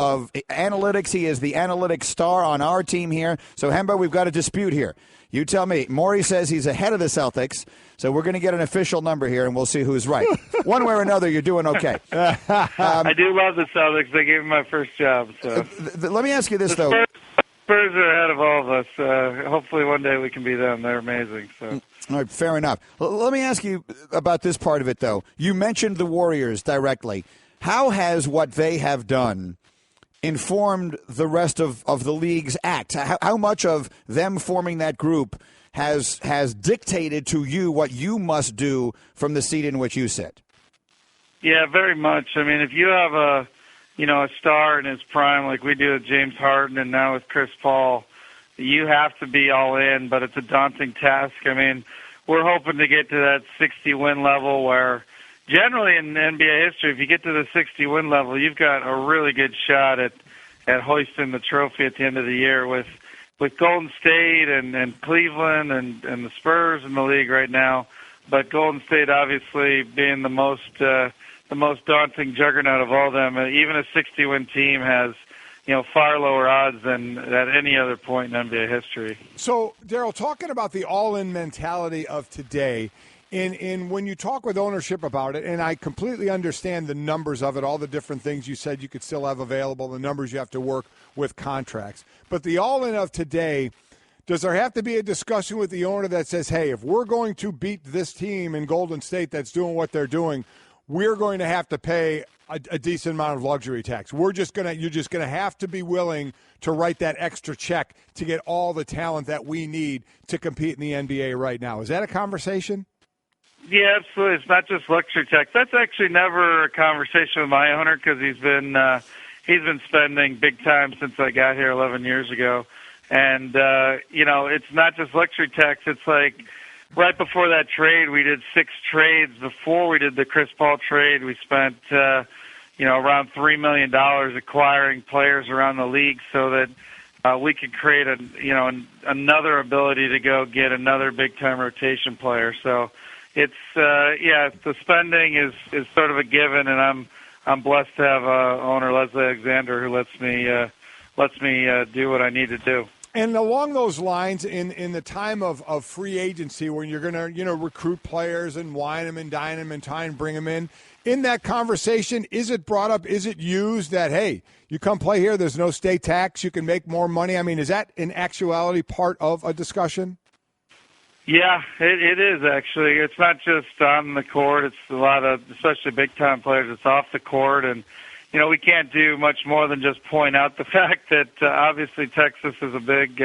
analytics. He is the analytics star on our team here. So, Hembo, we've got a dispute here. You tell me. Morey says he's ahead of the Celtics, so we're going to get an official number here, and we'll see who's right. One way or another, you're doing okay. I do love the Celtics. They gave me my first job. So let me ask you this, though. Spurs are ahead of all of us. Hopefully one day we can be them. They're amazing. So. All right, fair enough. Let me ask you about this part of it, though. You mentioned the Warriors directly. How has what they have done informed the rest of the league's act? How much of them forming that group has dictated to you what you must do from the seat in which you sit? Yeah, very much. I mean, if you have a star in his prime like we do with James Harden and now with Chris Paul, you have to be all in, but it's a daunting task. I mean, we're hoping to get to that 60-win level where generally in NBA history, if you get to the 60-win level, you've got a really good shot at hoisting the trophy at the end of the year with Golden State and Cleveland and the Spurs in the league right now. But Golden State obviously being the most daunting juggernaut of all of them. Even a 60-win team has far lower odds than at any other point in NBA history. So, Daryl, talking about the all-in mentality of today, in when you talk with ownership about it, and I completely understand the numbers of it, all the different things you said you could still have available, the numbers you have to work with contracts. But the all-in of today, does there have to be a discussion with the owner that says, hey, if we're going to beat this team in Golden State that's doing what they're doing, we're going to have to pay a decent amount of luxury tax. You're just going to have to be willing to write that extra check to get all the talent that we need to compete in the NBA right now. Is that a conversation? Yeah, absolutely. It's not just luxury tax. That's actually never a conversation with my owner because he's been spending big time since I got here 11 years ago. And, it's not just luxury tax. It's like right before that trade, we did 6 trades. Before we did the Chris Paul trade, we spent around $3 million acquiring players around the league so that we could create another ability to go get another big time rotation player. So it's the spending is sort of a given, and I'm blessed to have owner Leslie Alexander who lets me do what I need to do. And along those lines, in the time of free agency, when you're going to recruit players and wine them and dine them and try and bring them in that conversation, is it brought up? Is it used that, hey, you come play here, there's no state tax, you can make more money? I mean, is that in actuality part of a discussion? Yeah, it is actually. It's not just on the court. It's a lot of, especially big-time players, it's off the court. And, we can't do much more than just point out the fact that obviously Texas is a big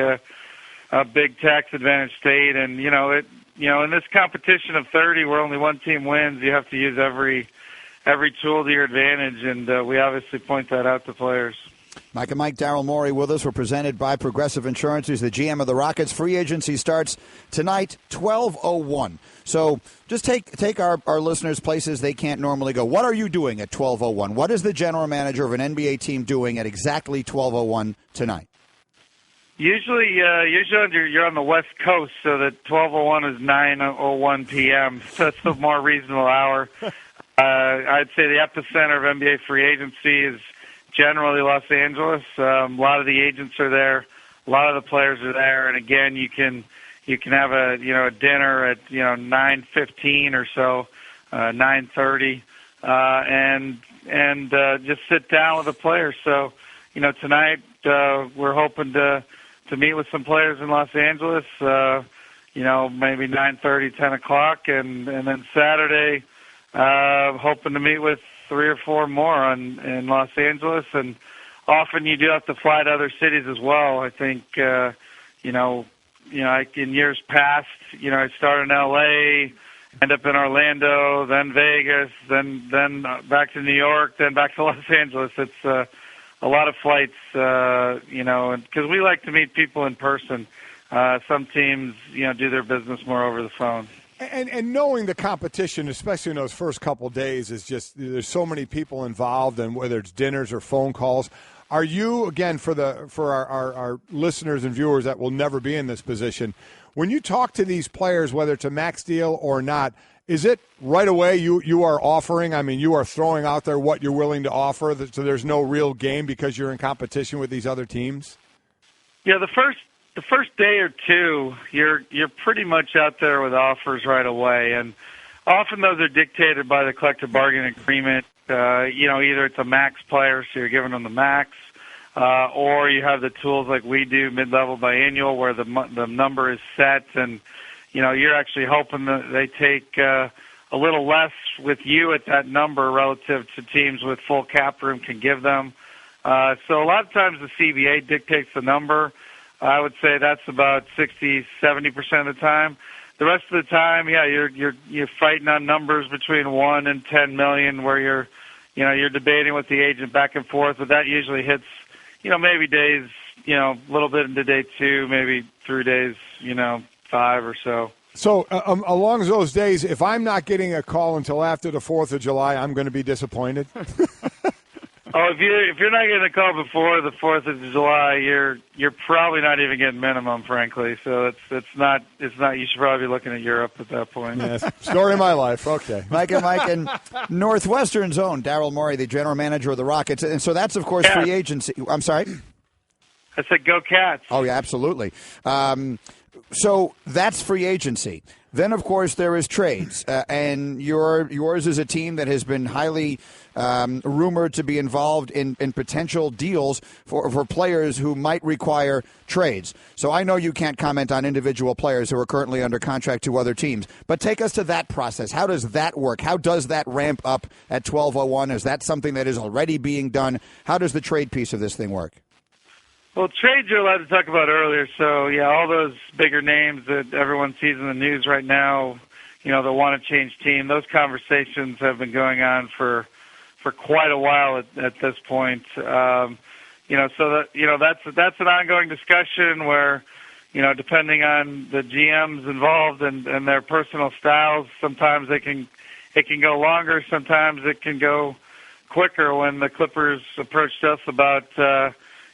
tax advantage state. And, in this competition of 30 where only one team wins, you have to use every tool to your advantage. And we obviously point that out to players. Mike and Mike, Daryl Morey with us. We're presented by Progressive Insurance. He's the GM of the Rockets. Free agency starts tonight, 12:01. So just take our listeners places they can't normally go. What are you doing at 12:01? What is the general manager of an NBA team doing at exactly 12:01 tonight? Usually you're on the West Coast, so that 12:01 is 9:01 p.m. So that's a more reasonable hour. I'd say the epicenter of NBA free agency is generally Los Angeles. A lot of the agents are there. A lot of the players are there. And again, you can have a dinner at 9:15 or so, 9:30, and just sit down with the players. So tonight we're hoping to meet with some players in Los Angeles. Maybe 9:30, 10 o'clock, and then Saturday hoping to meet with 3 or 4 more in Los Angeles, and often you do have to fly to other cities as well. I think in years past, I started in L.A., end up in Orlando, then Vegas, then back to New York, then back to Los Angeles. It's a lot of flights, because we like to meet people in person. Some teams, do their business more over the phone. And knowing the competition, especially in those first couple of days, is just there's so many people involved, and whether it's dinners or phone calls. Are you, again, for our listeners and viewers that will never be in this position, when you talk to these players, whether it's a max deal or not, is it right away you are offering? I mean, you are throwing out there what you're willing to offer, so there's no real game because you're in competition with these other teams? Yeah, the first day or two, you're pretty much out there with offers right away, and often those are dictated by the collective bargaining agreement. Either it's a max player, so you're giving them the max, or you have the tools like we do, mid-level biannual, where the number is set, and you're actually hoping that they take a little less with you at that number relative to teams with full cap room can give them. So a lot of times the CBA dictates the number. I would say that's about 60, 70% of the time. The rest of the time, yeah, you're fighting on numbers between 1 and 10 million, where you're debating with the agent back and forth. But that usually hits, maybe days, a little bit into day 2, maybe through days, 5 or so. So along those days, if I'm not getting a call until after the 4th of July, I'm going to be disappointed. Oh, if you're not getting a call before the 4th of July, you're probably not even getting minimum, frankly. So it's not. You should probably be looking at Europe at that point. Yes. Story of my life. Okay, Mike and Northwestern Zone. Daryl Morey, the general manager of the Rockets, and so that's of course free agency. I'm sorry. I said go Cats. Oh yeah, absolutely. So that's free agency. Then, of course, there is trades, and yours is a team that has been highly rumored to be involved in potential deals for players who might require trades. So I know you can't comment on individual players who are currently under contract to other teams, but take us to that process. How does that work? How does that ramp up at 12:01? Is that something that is already being done? How does the trade piece of this thing work? Well, trades you're allowed to talk about earlier. So, yeah, all those bigger names that everyone sees in the news right now, they want to change team. Those conversations have been going on for quite a while at this point. So that's an ongoing discussion where, depending on the GMs involved and their personal styles, sometimes it can go longer, sometimes it can go quicker. When the Clippers approached us about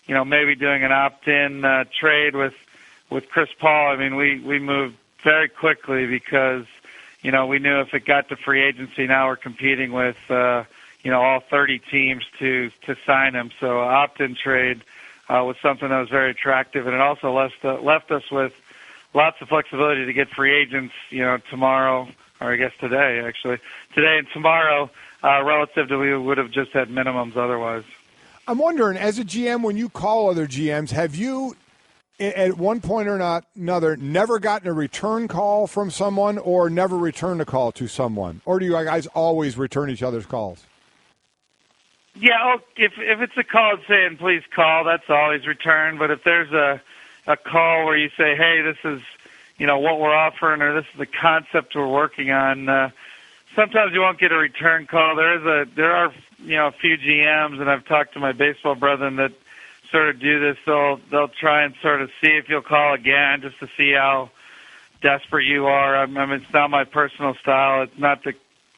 maybe doing an opt-in trade with Chris Paul, I mean, we moved very quickly because we knew if it got to free agency, now we're competing with all 30 teams to sign him. So opt-in trade was something that was very attractive, and it also left us with lots of flexibility to get free agents, tomorrow, or I guess today and tomorrow, relative to we would have just had minimums otherwise. I'm wondering, as a GM, when you call other GMs, have you, at one point or another, never gotten a return call from someone or never returned a call to someone? Or do you guys always return each other's calls? Yeah, if it's a call saying please call, that's always returned. But if there's a call where you say, hey, this is what we're offering, or this is the concept we're working on, sometimes you won't get a return call. There are a few GMs, and I've talked to my baseball brethren that sort of do this. They'll try and sort of see if you'll call again, just to see how desperate you are. I mean, it's not my personal style. It's not the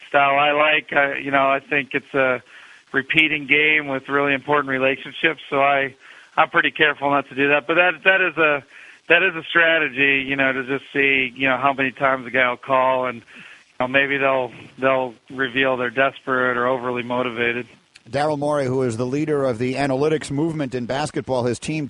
style I like. I think it's a repeating game with really important relationships. So I'm pretty careful not to do that. But that is a strategy, to just see how many times the guy will call, and maybe they'll reveal they're desperate or overly motivated. Daryl Morey, who is the leader of the analytics movement in basketball, his team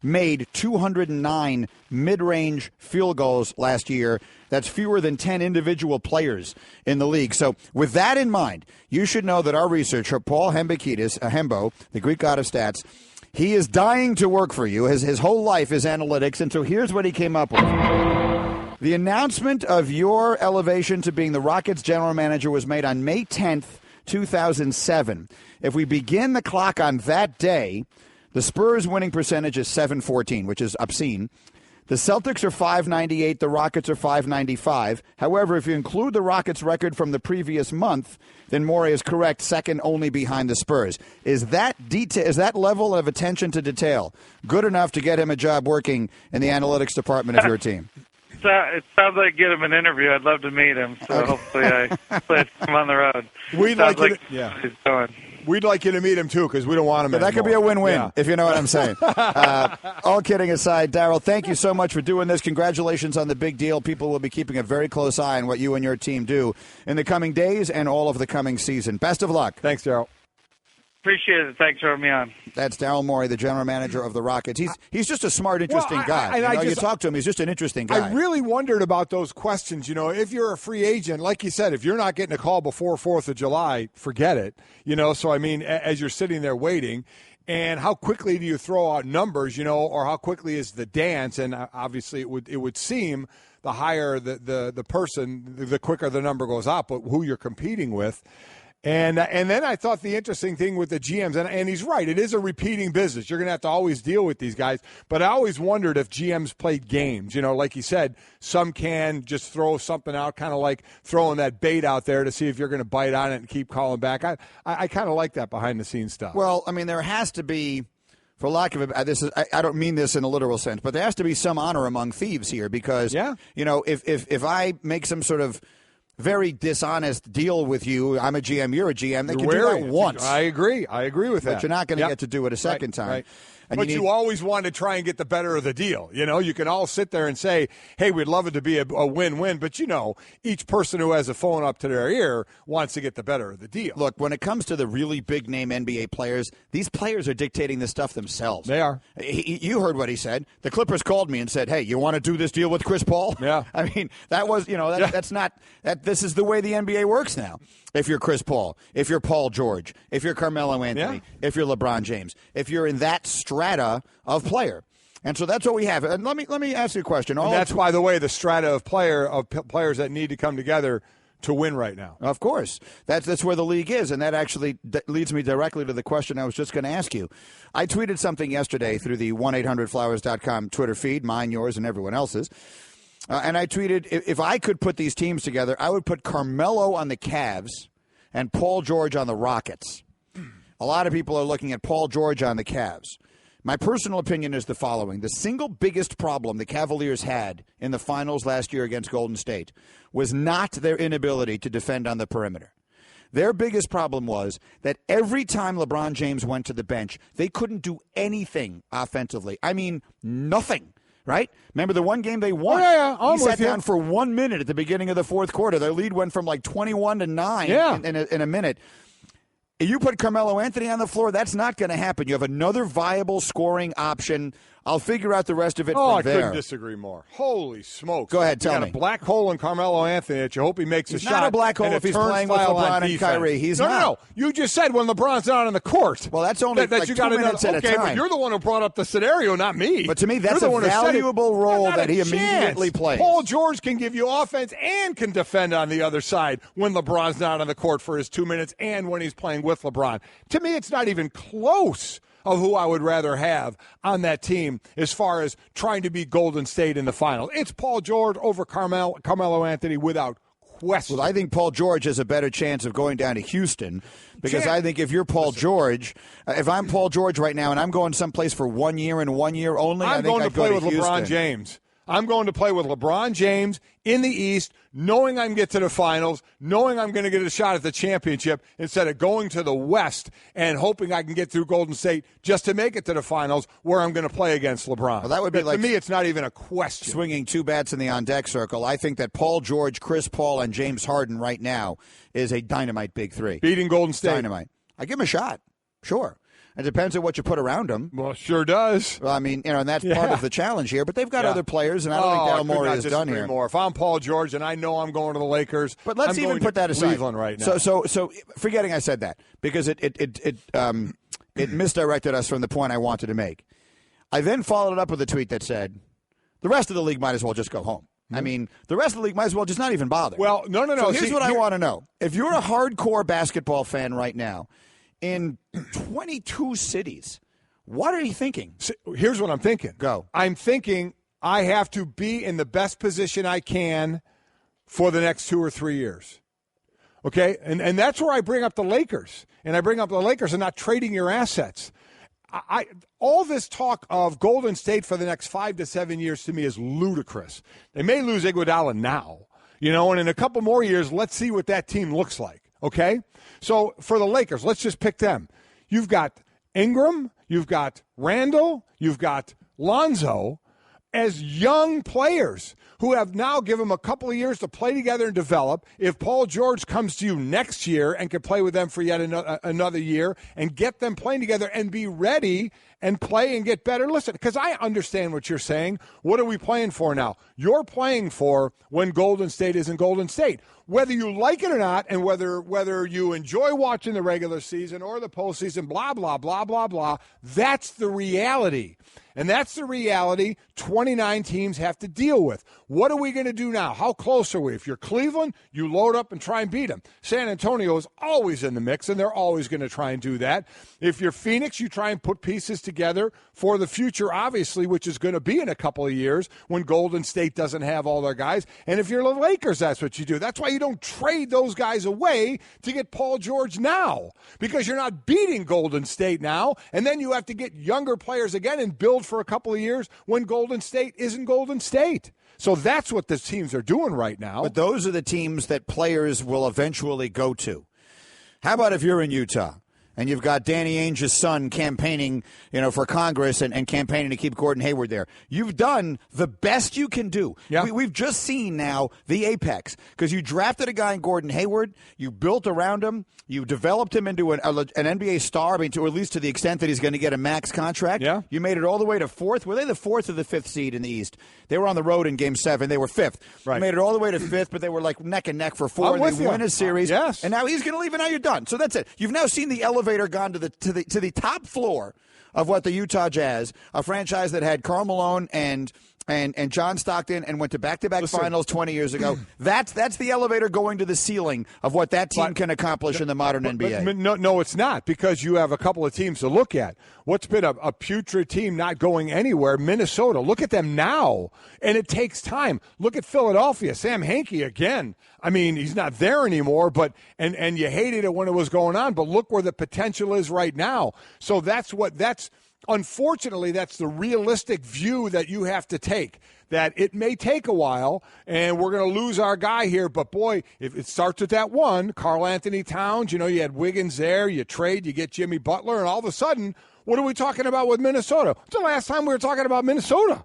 made 209 mid-range field goals last year. That's fewer than 10 individual players in the league. So with that in mind, you should know that our researcher, Paul Hembekides, Hembo, the Greek god of stats, he is dying to work for you. His whole life is analytics, and so here's what he came up with. The announcement of your elevation to being the Rockets general manager was made on May 10th, 2007. If we begin the clock on that day, the Spurs winning percentage is .714, which is obscene. The Celtics are .598. The Rockets are .595. However, if you include the Rockets' record from the previous month, then Morey is correct, second only behind the Spurs. Is that level of attention to detail good enough to get him a job working in the analytics department of your team? It sounds like get him an interview. I'd love to meet him. So okay. Hopefully I play him on the road. We'd like he's going. We'd like you to meet him, too, because we don't want him anymore. That could be a win-win, if you know what I'm saying. All kidding aside, Daryl, thank you so much for doing this. Congratulations on the big deal. People will be keeping a very close eye on what you and your team do in the coming days and all of the coming season. Best of luck. Thanks, Daryl. Appreciate it. Thanks for having me on. That's Daryl Morey, the general manager of the Rockets. He's just a smart, interesting guy. You talk to him, he's just an interesting guy. I really wondered about those questions. If you're a free agent, like you said, if you're not getting a call before 4th of July, forget it. So, I mean, as you're sitting there waiting, and how quickly do you throw out numbers, or how quickly is the dance? And obviously it would seem the higher the person, the quicker the number goes up, but who you're competing with. And then I thought the interesting thing with the GMs, and he's right, it is a repeating business. You're going to have to always deal with these guys. But I always wondered if GMs played games. Like you said, some can just throw something out, kind of like throwing that bait out there to see if you're going to bite on it and keep calling back. I kind of like that behind-the-scenes stuff. Well, I mean, there has to be, for lack of I don't mean this in a literal sense, but there has to be some honor among thieves here because, if I make some sort of very dishonest deal with you, I'm a GM, you're a GM, they can do that once. I agree with that. But you're not going to get to do it a second time. Right. But you always want to try and get the better of the deal. You can all sit there and say, hey, we'd love it to be a win-win. But, each person who has a phone up to their ear wants to get the better of the deal. Look, when it comes to the really big-name NBA players, these players are dictating this stuff themselves. They are. You heard what he said. The Clippers called me and said, hey, you want to do this deal with Chris Paul? Yeah. I mean, that was, that's not – this is the way the NBA works now. If you're Chris Paul, if you're Paul George, if you're Carmelo Anthony, if you're LeBron James, if you're in that strata of player. And so that's what we have. And let me ask you a question. And that's, by the way, the strata of players that need to come together to win right now. Of course. That's where the league is, and that actually leads me directly to the question I was just going to ask you. I tweeted something yesterday through the 1-800-Flowers.com Twitter feed, mine, yours, and everyone else's. And I tweeted, if I could put these teams together, I would put Carmelo on the Cavs and Paul George on the Rockets. A lot of people are looking at Paul George on the Cavs My personal opinion is the following. The single biggest problem the Cavaliers had in the finals last year against Golden State was not their inability to defend on the perimeter. Their biggest problem was that every time LeBron James went to the bench, they couldn't do anything offensively. I mean, nothing, right? Remember the one game they won? He sat down for 1 minute at the beginning of the fourth quarter. Their lead went from like 21 to 9 in a minute. You put Carmelo Anthony on the floor, that's not going to happen. You have another viable scoring option. I'll figure out the rest of it from there. I couldn't disagree more. Holy smokes. Go ahead, tell me. You got a black hole in Carmelo Anthony that you hope he makes a shot. He's not a black hole if he's playing with LeBron and Kyrie. He's not. No. You just said when LeBron's not on the court. Well, that's only like 2 minutes at a time. But you're the one who brought up the scenario, not me. But to me, that's a valuable role that he immediately plays. Paul George can give you offense and can defend on the other side when LeBron's not on the court for his 2 minutes and when he's playing with LeBron. To me, it's not even close of who I would rather have on that team as far as trying to beat Golden State in the finals. It's Paul George over Carmelo Anthony without question. Well, I think Paul George has a better chance of going down to Houston because I think if you're Paul George, if I'm Paul George right now and I'm going someplace for 1 year and 1 year only, I'm going to play with Houston. LeBron James. I'm going to play with LeBron James in the East, knowing I can get to the finals, knowing I'm going to get a shot at the championship instead of going to the West and hoping I can get through Golden State just to make it to the finals where I'm going to play against LeBron. Well, that would be to me, it's not even a question. Swinging 2 bats in the on-deck circle. I think that Paul George, Chris Paul, and James Harden right now is a dynamite big three. Beating Golden State. Dynamite. I give him a shot. Sure. It depends on what you put around them. Well, sure does. Well, I mean, and that's part of the challenge here. But they've got other players, and I don't think Daryl Morey is done here. More. If I'm Paul George and I know I'm going to the Lakers, but let's even put that aside. Cleveland right now. So forgetting I said that because it misdirected us from the point I wanted to make. I then followed it up with a tweet that said, "The rest of the league might as well just go home." I mean, the rest of the league might as well just not even bother. Well, no. So here's what I want to know: if you're a hardcore basketball fan right now, in 22 cities, what are you thinking? Here's what I'm thinking. Go. I'm thinking I have to be in the best position I can for the next 2 or 3 years. Okay? And that's where I bring up the Lakers. And I bring up the Lakers and not trading your assets. All this talk of Golden State for the next 5 to 7 years to me is ludicrous. They may lose Iguodala now, and in a couple more years, let's see what that team looks like. Okay? So for the Lakers, let's just pick them. You've got Ingram, you've got Randall, you've got Lonzo as young players who have now given them a couple of years to play together and develop. If Paul George comes to you next year and can play with them for yet another year and get them playing together and be ready and play and get better. Listen, because I understand what you're saying. What are we playing for now? You're playing for when Golden State isn't Golden State. Whether you like it or not, and whether you enjoy watching the regular season or the postseason, blah, blah, blah, blah, blah, that's the reality. And that's the reality 29 teams have to deal with. What are we going to do now? How close are we? If you're Cleveland, you load up and try and beat them. San Antonio is always in the mix, and they're always going to try and do that. If you're Phoenix, you try and put pieces together for the future, obviously, which is going to be in a couple of years when Golden State doesn't have all their guys. And if you're the Lakers, that's what you do. That's why you don't trade those guys away to get Paul George now, because you're not beating Golden State now, and then you have to get younger players again and build for a couple of years when Golden State isn't Golden State. So that's what the teams are doing right now. But those are the teams that players will eventually go to. How about if you're in Utah and you've got Danny Ainge's son campaigning, for Congress and campaigning to keep Gordon Hayward there? You've done the best you can do. Yeah. We've just seen now the apex because you drafted a guy in Gordon Hayward, you built around him, you developed him into an NBA star, or at least to the extent that he's going to get a max contract. Yeah. You made it all the way to 4th. Were they the 4th or the 5th seed in the East? They were on the road in Game 7. They were 5th. Right. You made it all the way to 5th, but they were like neck and neck for 4. They win a series. Yes. And now he's going to leave, and now you're done. So that's it. You've now seen the elevator gone to the top floor of what the Utah Jazz, a franchise that had Karl Malone and John Stockton and went to back-to-back finals 20 years ago. That's the elevator going to the ceiling of what that team can accomplish in the modern NBA. No, it's not, because you have a couple of teams to look at. What's been a putrid team not going anywhere? Minnesota. Look at them now, and it takes time. Look at Philadelphia. Sam Hinkie again. I mean, he's not there anymore, but and you hated it when it was going on, but look where the potential is right now. So that's unfortunately, that's the realistic view that you have to take, that it may take a while, and we're going to lose our guy here. But, boy, if it starts with that one, Karl Anthony Towns, you had Wiggins there, you trade, you get Jimmy Butler, and all of a sudden, what are we talking about with Minnesota? It's the last time we were talking about Minnesota.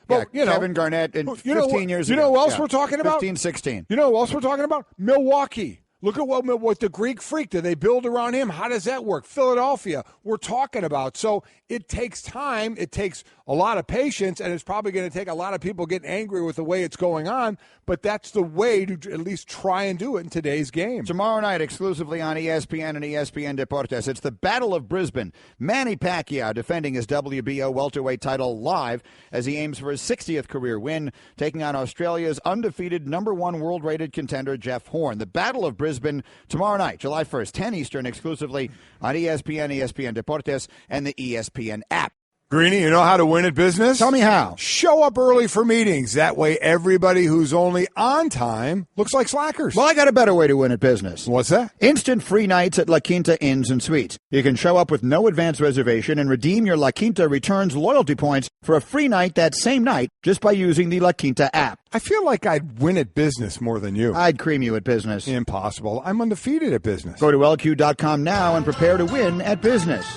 Yeah, Kevin Garnett in 15 years ago. You know who else we're talking about? 15, 16. You know who else we're talking about? Milwaukee. Look at what the Greek Freak, do they build around him? How does that work? Philadelphia, we're talking about. So it takes time. It takes a lot of patience, and it's probably going to take a lot of people getting angry with the way it's going on. But that's the way to at least try and do it in today's game. Tomorrow night, exclusively on ESPN and ESPN Deportes, it's the Battle of Brisbane. Manny Pacquiao defending his WBO welterweight title live as he aims for his 60th career win, taking on Australia's undefeated #1 world-rated contender, Jeff Horn. The Battle of Brisbane tomorrow night, July 1st, 10 Eastern, exclusively on ESPN, ESPN Deportes, and the ESPN app. Greeny, you know how to win at business? Tell me how. Show up early for meetings. That way everybody who's only on time looks like slackers. Well, I got a better way to win at business. What's that? Instant free nights at La Quinta Inns and Suites. You can show up with no advance reservation and redeem your La Quinta Returns loyalty points for a free night that same night just by using the La Quinta app. I feel like I'd win at business more than you. I'd cream you at business. Impossible. I'm undefeated at business. Go to LQ.com now and prepare to win at business.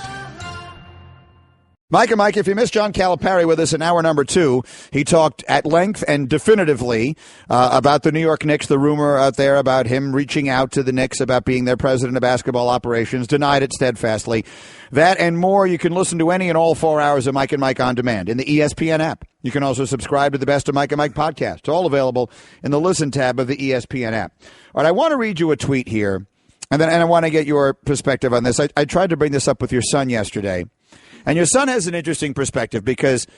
Mike, if you missed John Calipari with us in hour number 2, he talked at length and definitively about the New York Knicks, the rumor out there about him reaching out to the Knicks about being their president of basketball operations, denied it steadfastly. That and more you can listen to any and all 4 hours of Mike and Mike on demand in the ESPN app. You can also subscribe to the Best of Mike and Mike podcast. It's all available in the Listen tab of the ESPN app. All right, I want to read you a tweet here, and I want to get your perspective on this. I tried to bring this up with your son yesterday. And your son has an interesting perspective because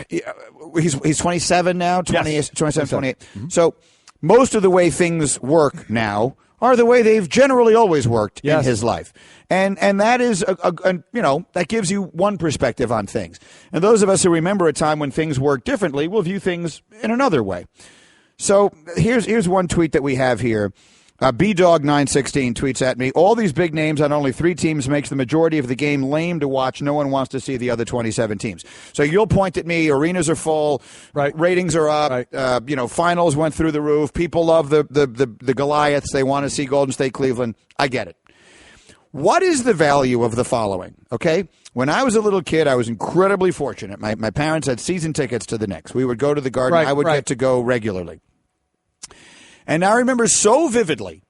he's 27 now, 27, 28. Mm-hmm. So most of the way things work now are the way they've generally always worked in his life. And that is, that gives you one perspective on things. And those of us who remember a time when things worked differently will view things in another way. So here's one tweet that we have here. BDog916 tweets at me, all these big names on only 3 teams makes the majority of the game lame to watch. No one wants to see the other 27 teams. So you'll point at me, arenas are full, right? Ratings are up, right. Finals went through the roof. People love the Goliaths. They want to see Golden State, Cleveland. I get it. What is the value of the following? Okay, when I was a little kid, I was incredibly fortunate. My parents had season tickets to the Knicks. We would go to the Garden. Right, I would get to go regularly. And I remember so vividly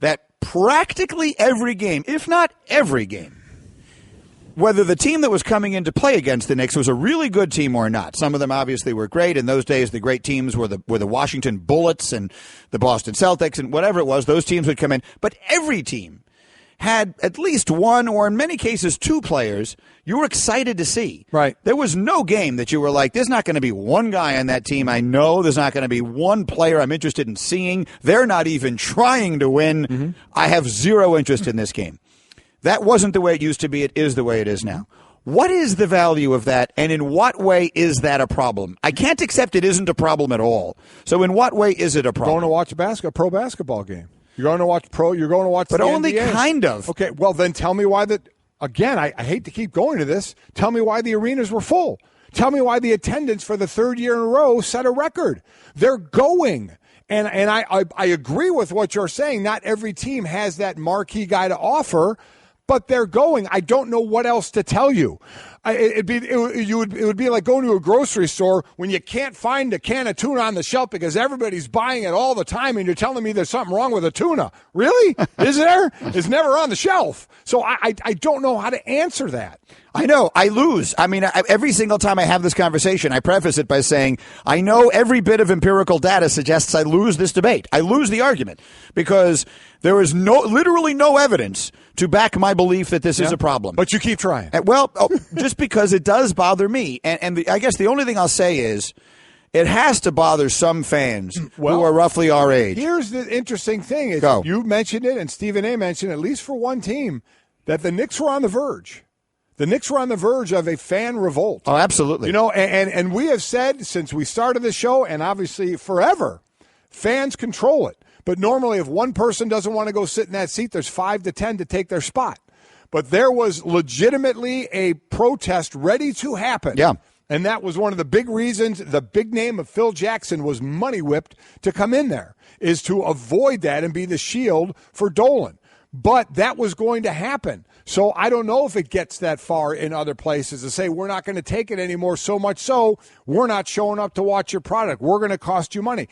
that practically every game, if not every game, whether the team that was coming in to play against the Knicks was a really good team or not. Some of them obviously were great. In those days, the great teams were the Washington Bullets and the Boston Celtics and whatever it was. Those teams would come in. But every team had at least one or in many cases 2 players you were excited to see. Right. There was no game that you were like, there's not going to be one guy on that team I know. There's not going to be one player I'm interested in seeing. They're not even trying to win. Mm-hmm. I have zero interest in this game. That wasn't the way it used to be. It is the way it is now. What is the value of that, and in what way is that a problem? I can't accept it isn't a problem at all. So in what way is it a problem? Going to watch a pro basketball game. You're going to watch You're going to watch but the only NBA. Kind of. Okay, well, then tell me why that. Again, I hate to keep going to this. Tell me why the arenas were full. Tell me why the attendance for the 3rd year in a row set a record. They're going. And I agree with what you're saying. Not every team has that marquee guy to offer, but they're going. I don't know what else to tell you. It would be like going to a grocery store when you can't find a can of tuna on the shelf because everybody's buying it all the time, and you're telling me there's something wrong with the tuna. Really? Is there? It's never on the shelf. So I don't know how to answer that. I know. I lose. I mean, every single time I have this conversation, I preface it by saying, I know every bit of empirical data suggests I lose this debate. I lose the argument because there is literally no evidence to back my belief that this is a problem. But you keep trying. Well, just because it does bother me. And I guess the only thing I'll say is it has to bother some fans who are roughly our age. Here's the interesting thing. Is you mentioned it, and Stephen A. mentioned, at least for one team, that the Knicks were on the verge. The Knicks were on the verge of a fan revolt. Oh, absolutely. And we have said since we started the show, and obviously forever, fans control it. But normally if one person doesn't want to go sit in that seat, there's 5 to 10 to take their spot. but there was legitimately a protest ready to happen. Yeah. And that was one of the big reasons the big name of Phil Jackson was money whipped to come in there, is to avoid that and be the shield for Dolan. But that was going to happen. So I don't know if it gets that far in other places to say we're not going to take it anymore, so much so we're not showing up to watch your product. We're going to cost you money.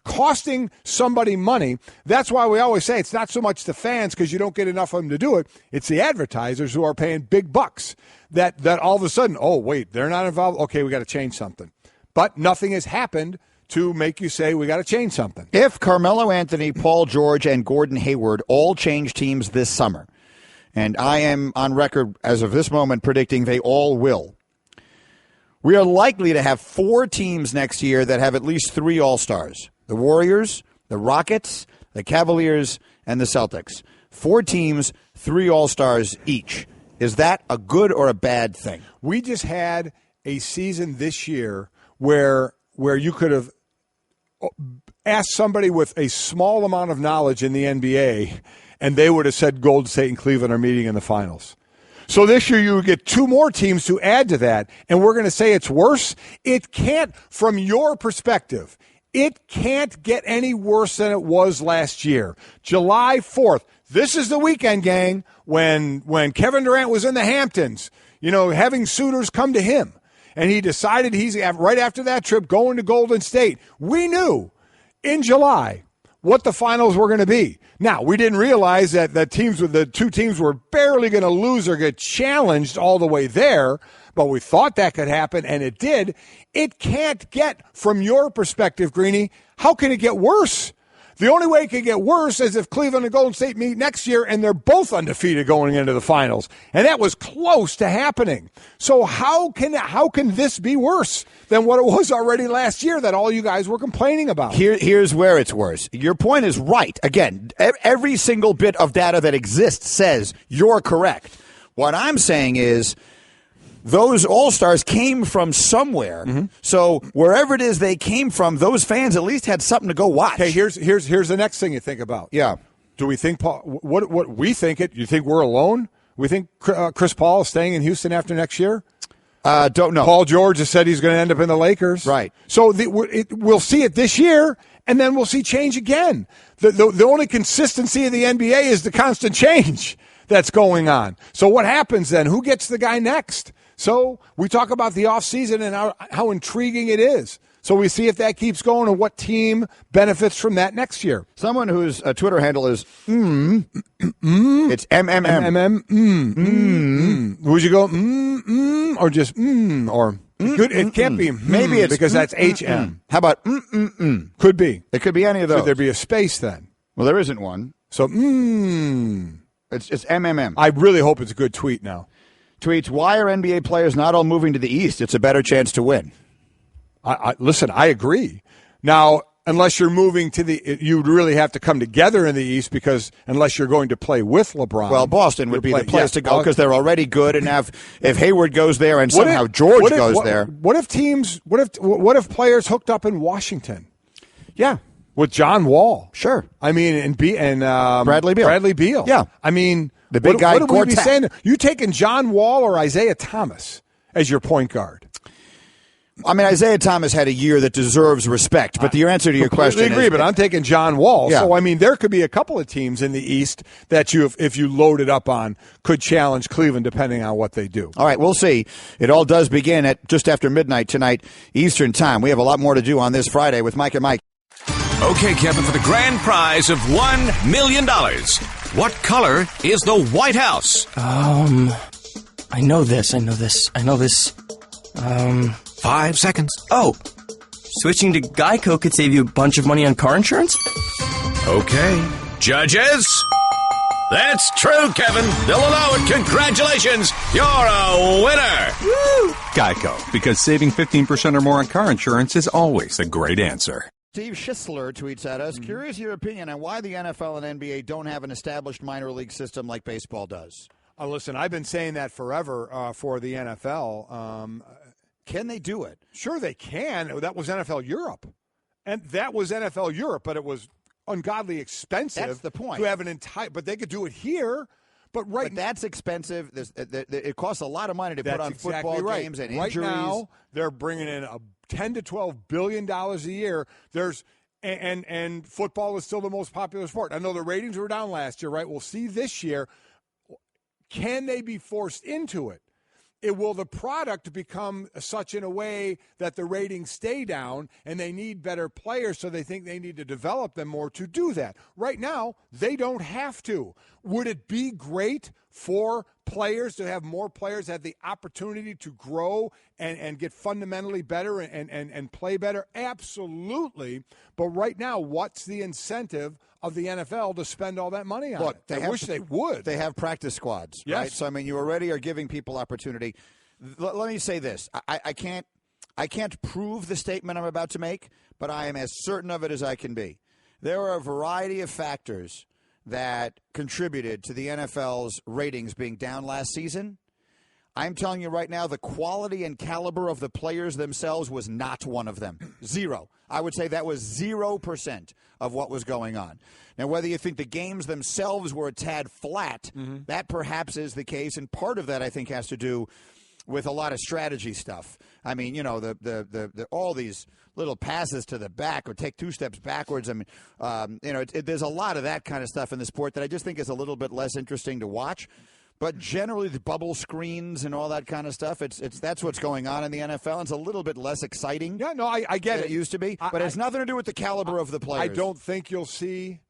Costing somebody money, that's why we always say it's not so much the fans because you don't get enough of them to do it. It's the advertisers who are paying big bucks that all of a sudden, oh, wait, they're not involved. Okay, we got to change something. But nothing has happened to make you say we got to change something. If Carmelo Anthony, Paul George, and Gordon Hayward all change teams this summer, and I am on record as of this moment predicting they all will, we are likely to have 4 teams next year that have at least 3 All-Stars. The Warriors, the Rockets, the Cavaliers, and the Celtics. 4 teams, 3 All-Stars each. Is that a good or a bad thing? We just had a season this year where you could have asked somebody with a small amount of knowledge in the NBA, and they would have said Golden State and Cleveland are meeting in the finals. So this year you get 2 more teams to add to that, and we're going to say it's worse? It can't, from your perspective, it can't get any worse than it was last year. July 4th. This is the weekend, gang, when Kevin Durant was in the Hamptons, having suitors come to him. And he decided he's right after that trip going to Golden State. We knew in July what the finals were going to be. Now, we didn't realize that the 2 teams were barely going to lose or get challenged all the way there, but we thought that could happen, and it did. It can't get, from your perspective, Greeny, how can it get worse? The only way it could get worse is if Cleveland and Golden State meet next year and they're both undefeated going into the finals. And that was close to happening. So how can this be worse than what it was already last year that all you guys were complaining about? Here's where it's worse. Your point is right. Again, every single bit of data that exists says you're correct. What I'm saying is those All-Stars came from somewhere. Mm-hmm. So wherever it is they came from, those fans at least had something to go watch. Okay, here's the next thing you think about. Yeah. Do we think what we think it? You think we're alone? We think Chris Paul is staying in Houston after next year? Don't know. Paul George has said he's going to end up in the Lakers. Right. So we'll see it this year, and then we'll see change again. The only consistency of the NBA is the constant change that's going on. So what happens then? Who gets the guy next? So we talk about the offseason and how intriguing it is. So we see if that keeps going and what team benefits from that next year. Someone whose Twitter handle is it's MMM. Would you go or just or it can't be maybe it's because that's HM. How about Could be. It could be any of those. Could there be a space then? Well, there isn't one. So it's MMM. I really hope it's a good tweet now. Tweets, why are NBA players not all moving to the East? It's a better chance to win. Listen, I agree. Now, unless you're moving to you'd really have to come together in the East because unless you're going to play with LeBron. Well, Boston would be the place to go because they're already good, and if Hayward goes there and somehow George goes there. What if players hooked up in Washington? Yeah. With John Wall. Sure. I mean, and Bradley Beal. Bradley Beal. Yeah. I mean, the big guy. What would we be saying? You taking John Wall or Isaiah Thomas as your point guard? I mean, Isaiah Thomas had a year that deserves respect, but your answer to your question is... I agree, but I'm taking John Wall. Yeah. So, I mean, there could be a couple of teams in the East that if you loaded up on, could challenge Cleveland depending on what they do. All right, we'll see. It all does begin at just after midnight tonight, Eastern Time. We have a lot more to do on this Friday with Mike and Mike. Okay, Kevin, for the grand prize of $1 million, what color is the White House? I know this. 5 seconds. Oh, switching to Geico could save you a bunch of money on car insurance? Okay. Judges? That's true, Kevin. They'll allow it. Congratulations. You're a winner. Woo! Geico, because saving 15% or more on car insurance is always a great answer. Steve Schisler tweets at us, curious your opinion on why the NFL and NBA don't have an established minor league system like baseball does. Listen, I've been saying that forever for the NFL. Can they do it? Sure they can. That was NFL Europe. And that was NFL Europe, but it was ungodly expensive. That's the point. To have an entire, but they could do it here. But that's expensive. It costs a lot of money to put on football games and injuries. Right now, they're bringing in $10 to $12 billion a year. And football is still the most popular sport. I know the ratings were down last year, right? We'll see this year. Can they be forced into it? Will the product become such in a way that the ratings stay down and they need better players, so they think they need to develop them more to do that? Right now, they don't have to. Would it be great for players to have more players have the opportunity to grow and get fundamentally better and play better? Absolutely. But right now, what's the incentive of the NFL to spend all that money on it? I wish they would. They have practice squads, right? So, I mean, you already are giving people opportunity. Let me say this. I can't prove the statement I'm about to make, but I am as certain of it as I can be. There are a variety of factors that contributed to the NFL's ratings being down last season. I'm telling you right now, the quality and caliber of the players themselves was not one of them. Zero. I would say that was 0% of what was going on. Now, whether you think the games themselves were a tad flat, that perhaps is the case, and part of that, I think, has to do with a lot of strategy stuff. I mean, the all these little passes to the back or take two steps backwards. I mean, there's a lot of that kind of stuff in the sport that I just think is a little bit less interesting to watch. But generally, the bubble screens and all that kind of stuff, that's what's going on in the NFL. It's a little bit less exciting. Yeah, no, I get it. It used to be, but it's nothing to do with the caliber of the players. I don't think you'll see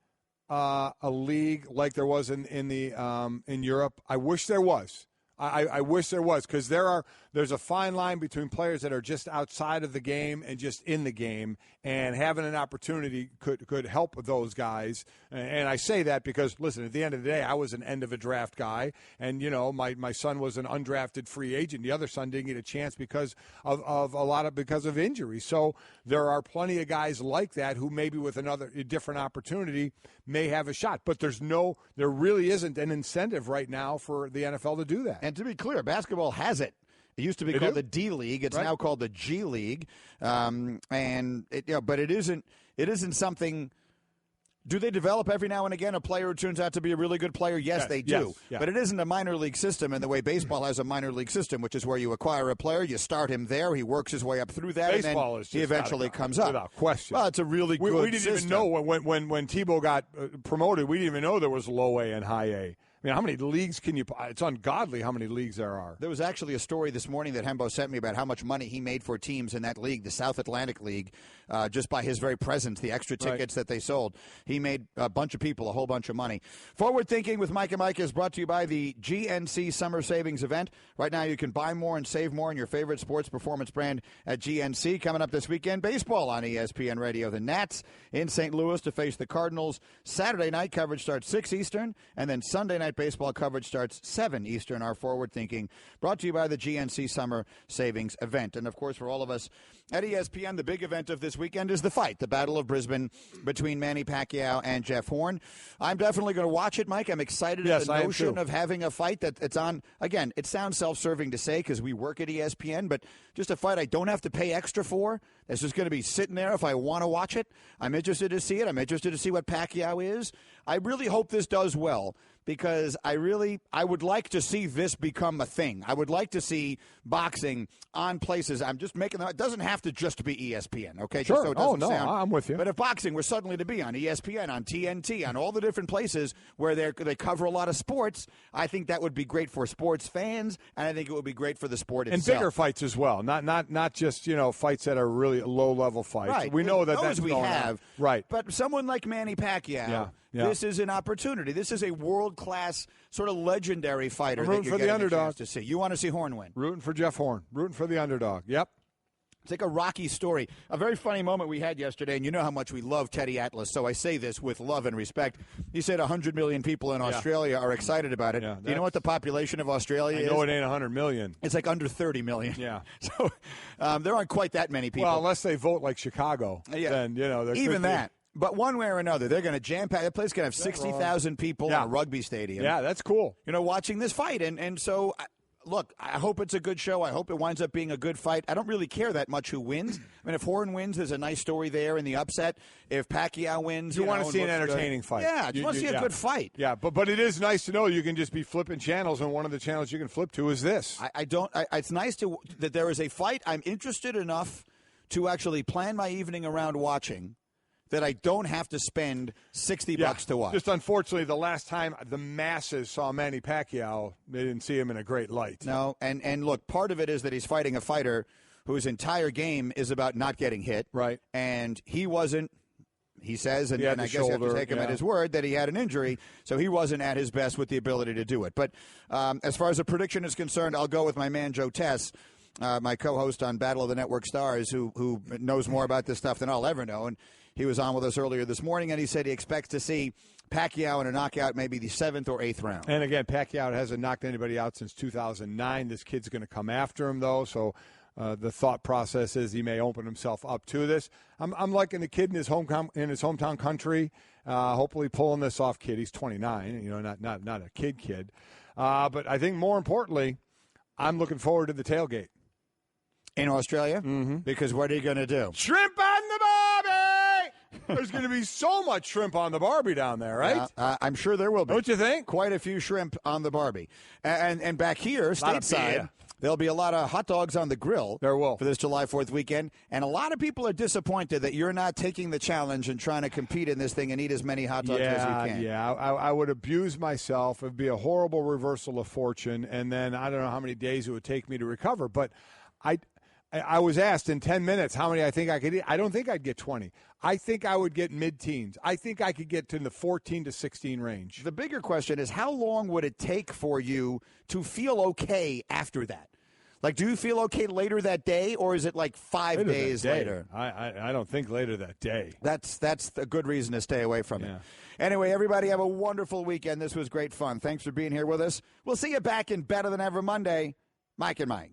a league like there was in Europe. I wish there was. I wish there was, because there's a fine line between players that are just outside of the game and just in the game, and having an opportunity could help those guys. And I say that because, listen, at the end of the day, I was an end of a draft guy, and my son was an undrafted free agent. The other son didn't get a chance because of injury. So there are plenty of guys like that who maybe with a different opportunity may have a shot. But there really isn't an incentive right now for the NFL to do that. And to be clear, basketball has it. It used to be called the D League. It's now called the G League. But it isn't something. Do they develop every now and again a player who turns out to be a really good player? Yes, they do. Yes, yeah. But it isn't a minor league system in the way baseball has a minor league system, which is where you acquire a player, you start him there, he works his way up through that, baseball and then he eventually comes up. Without question. Well, it's a really good We didn't system. even know when Tebow got promoted, we didn't even know there was low A and high A. I mean, how many leagues can you – it's ungodly how many leagues there are. There was actually a story this morning that Hembo sent me about how much money he made for teams in that league, the South Atlantic League, just by his very presence, the extra tickets that they sold. He made a bunch of people a whole bunch of money. Forward Thinking with Mike and Mike is brought to you by the GNC Summer Savings Event. Right now you can buy more and save more in your favorite sports performance brand at GNC. Coming up this weekend, baseball on ESPN Radio. The Nats in St. Louis to face the Cardinals. Saturday night coverage starts 6 Eastern, and then Sunday night baseball coverage starts 7 Eastern. Our Forward Thinking brought to you by the GNC Summer Savings Event. And, of course, for all of us at ESPN, the big event of this weekend is the fight, the Battle of Brisbane between Manny Pacquiao and Jeff Horn. I'm definitely going to watch it, Mike. I'm excited at the notion of having a fight that it's on. Again, it sounds self-serving to say because we work at ESPN, but just a fight I don't have to pay extra for. That's just going to be sitting there if I want to watch it. I'm interested to see it. I'm interested to see what Pacquiao is. I really hope this does well, because I would like to see this become a thing. I would like to see boxing on places. I'm just making it doesn't have to just be ESPN, okay? Sure. Just so it doesn't sound, I'm with you. But if boxing were suddenly to be on ESPN, on TNT, on all the different places where they cover a lot of sports, I think that would be great for sports fans, and I think it would be great for the sport itself. And bigger fights as well, not just fights that are really low-level fights. Right. We know that's we have. Right. But someone like Manny Pacquiao, this is an opportunity. This is a world-class, sort of legendary fighter. I'm rooting for the underdog to see. You want to see Horn win? Rooting for Jeff Horn. Rooting for the underdog. Yep. It's like a Rocky story. A very funny moment we had yesterday, and you know how much we love Teddy Atlas, so I say this with love and respect. He said 100 million people in Australia are excited about it. Yeah, do you know what the population of Australia is? I know it ain't 100 million. It's like under 30 million. Yeah. So there aren't quite that many people. Well, unless they vote like Chicago. Yeah. Then, even that. But one way or another, they're going to jam-pack. That place going to have 60,000 people in a rugby stadium. Yeah, that's cool. Watching this fight. And so look, I hope it's a good show. I hope it winds up being a good fight. I don't really care that much who wins. I mean, if Horn wins, there's a nice story there in the upset. If Pacquiao wins, you want to see an entertaining fight. Yeah, you want to see a good fight. Yeah, but it is nice to know you can just be flipping channels, and one of the channels you can flip to is this. It's nice that there is a fight I'm interested enough to actually plan my evening around watching, that I don't have to spend $60 to watch. Just unfortunately, the last time the masses saw Manny Pacquiao, they didn't see him in a great light. No, and look, part of it is that he's fighting a fighter whose entire game is about not getting hit. Right. And he wasn't, he says, and I guess shoulder, you have to take him at his word, that he had an injury, so he wasn't at his best with the ability to do it. But as far as a prediction is concerned, I'll go with my man Joe Tess, my co-host on Battle of the Network Stars, who knows more about this stuff than I'll ever know. And he was on with us earlier this morning, and he said he expects to see Pacquiao in a knockout, maybe the 7th or 8th round. And again, Pacquiao hasn't knocked anybody out since 2009. This kid's going to come after him, though, so the thought process is he may open himself up to this. I'm liking the kid in his hometown country. Hopefully pulling this off, kid. He's 29, not a kid. But I think more importantly, I'm looking forward to the tailgate. In Australia? Mm-hmm. Because what are you going to do? Shrimp on the Barbie! There's going to be so much shrimp on the Barbie down there, right? I'm sure there will be. Don't you think? Quite a few shrimp on the Barbie. And back here, stateside, there'll be a lot of hot dogs on the grill. There will. For this July 4th weekend. And a lot of people are disappointed that you're not taking the challenge and trying to compete in this thing and eat as many hot dogs as you can. Yeah, I would abuse myself. It would be a horrible reversal of fortune. And then I don't know how many days it would take me to recover. But I was asked in 10 minutes how many I think I could eat. I don't think I'd get 20. I think I would get mid-teens. I think I could get to the 14 to 16 range. The bigger question is, how long would it take for you to feel okay after that? Like, do you feel okay later that day, or is it like 5 days later? I don't think later that day. That's a good reason to stay away from it. Anyway, everybody have a wonderful weekend. This was great fun. Thanks for being here with us. We'll see you back in Better Than Ever Monday. Mike and Mike.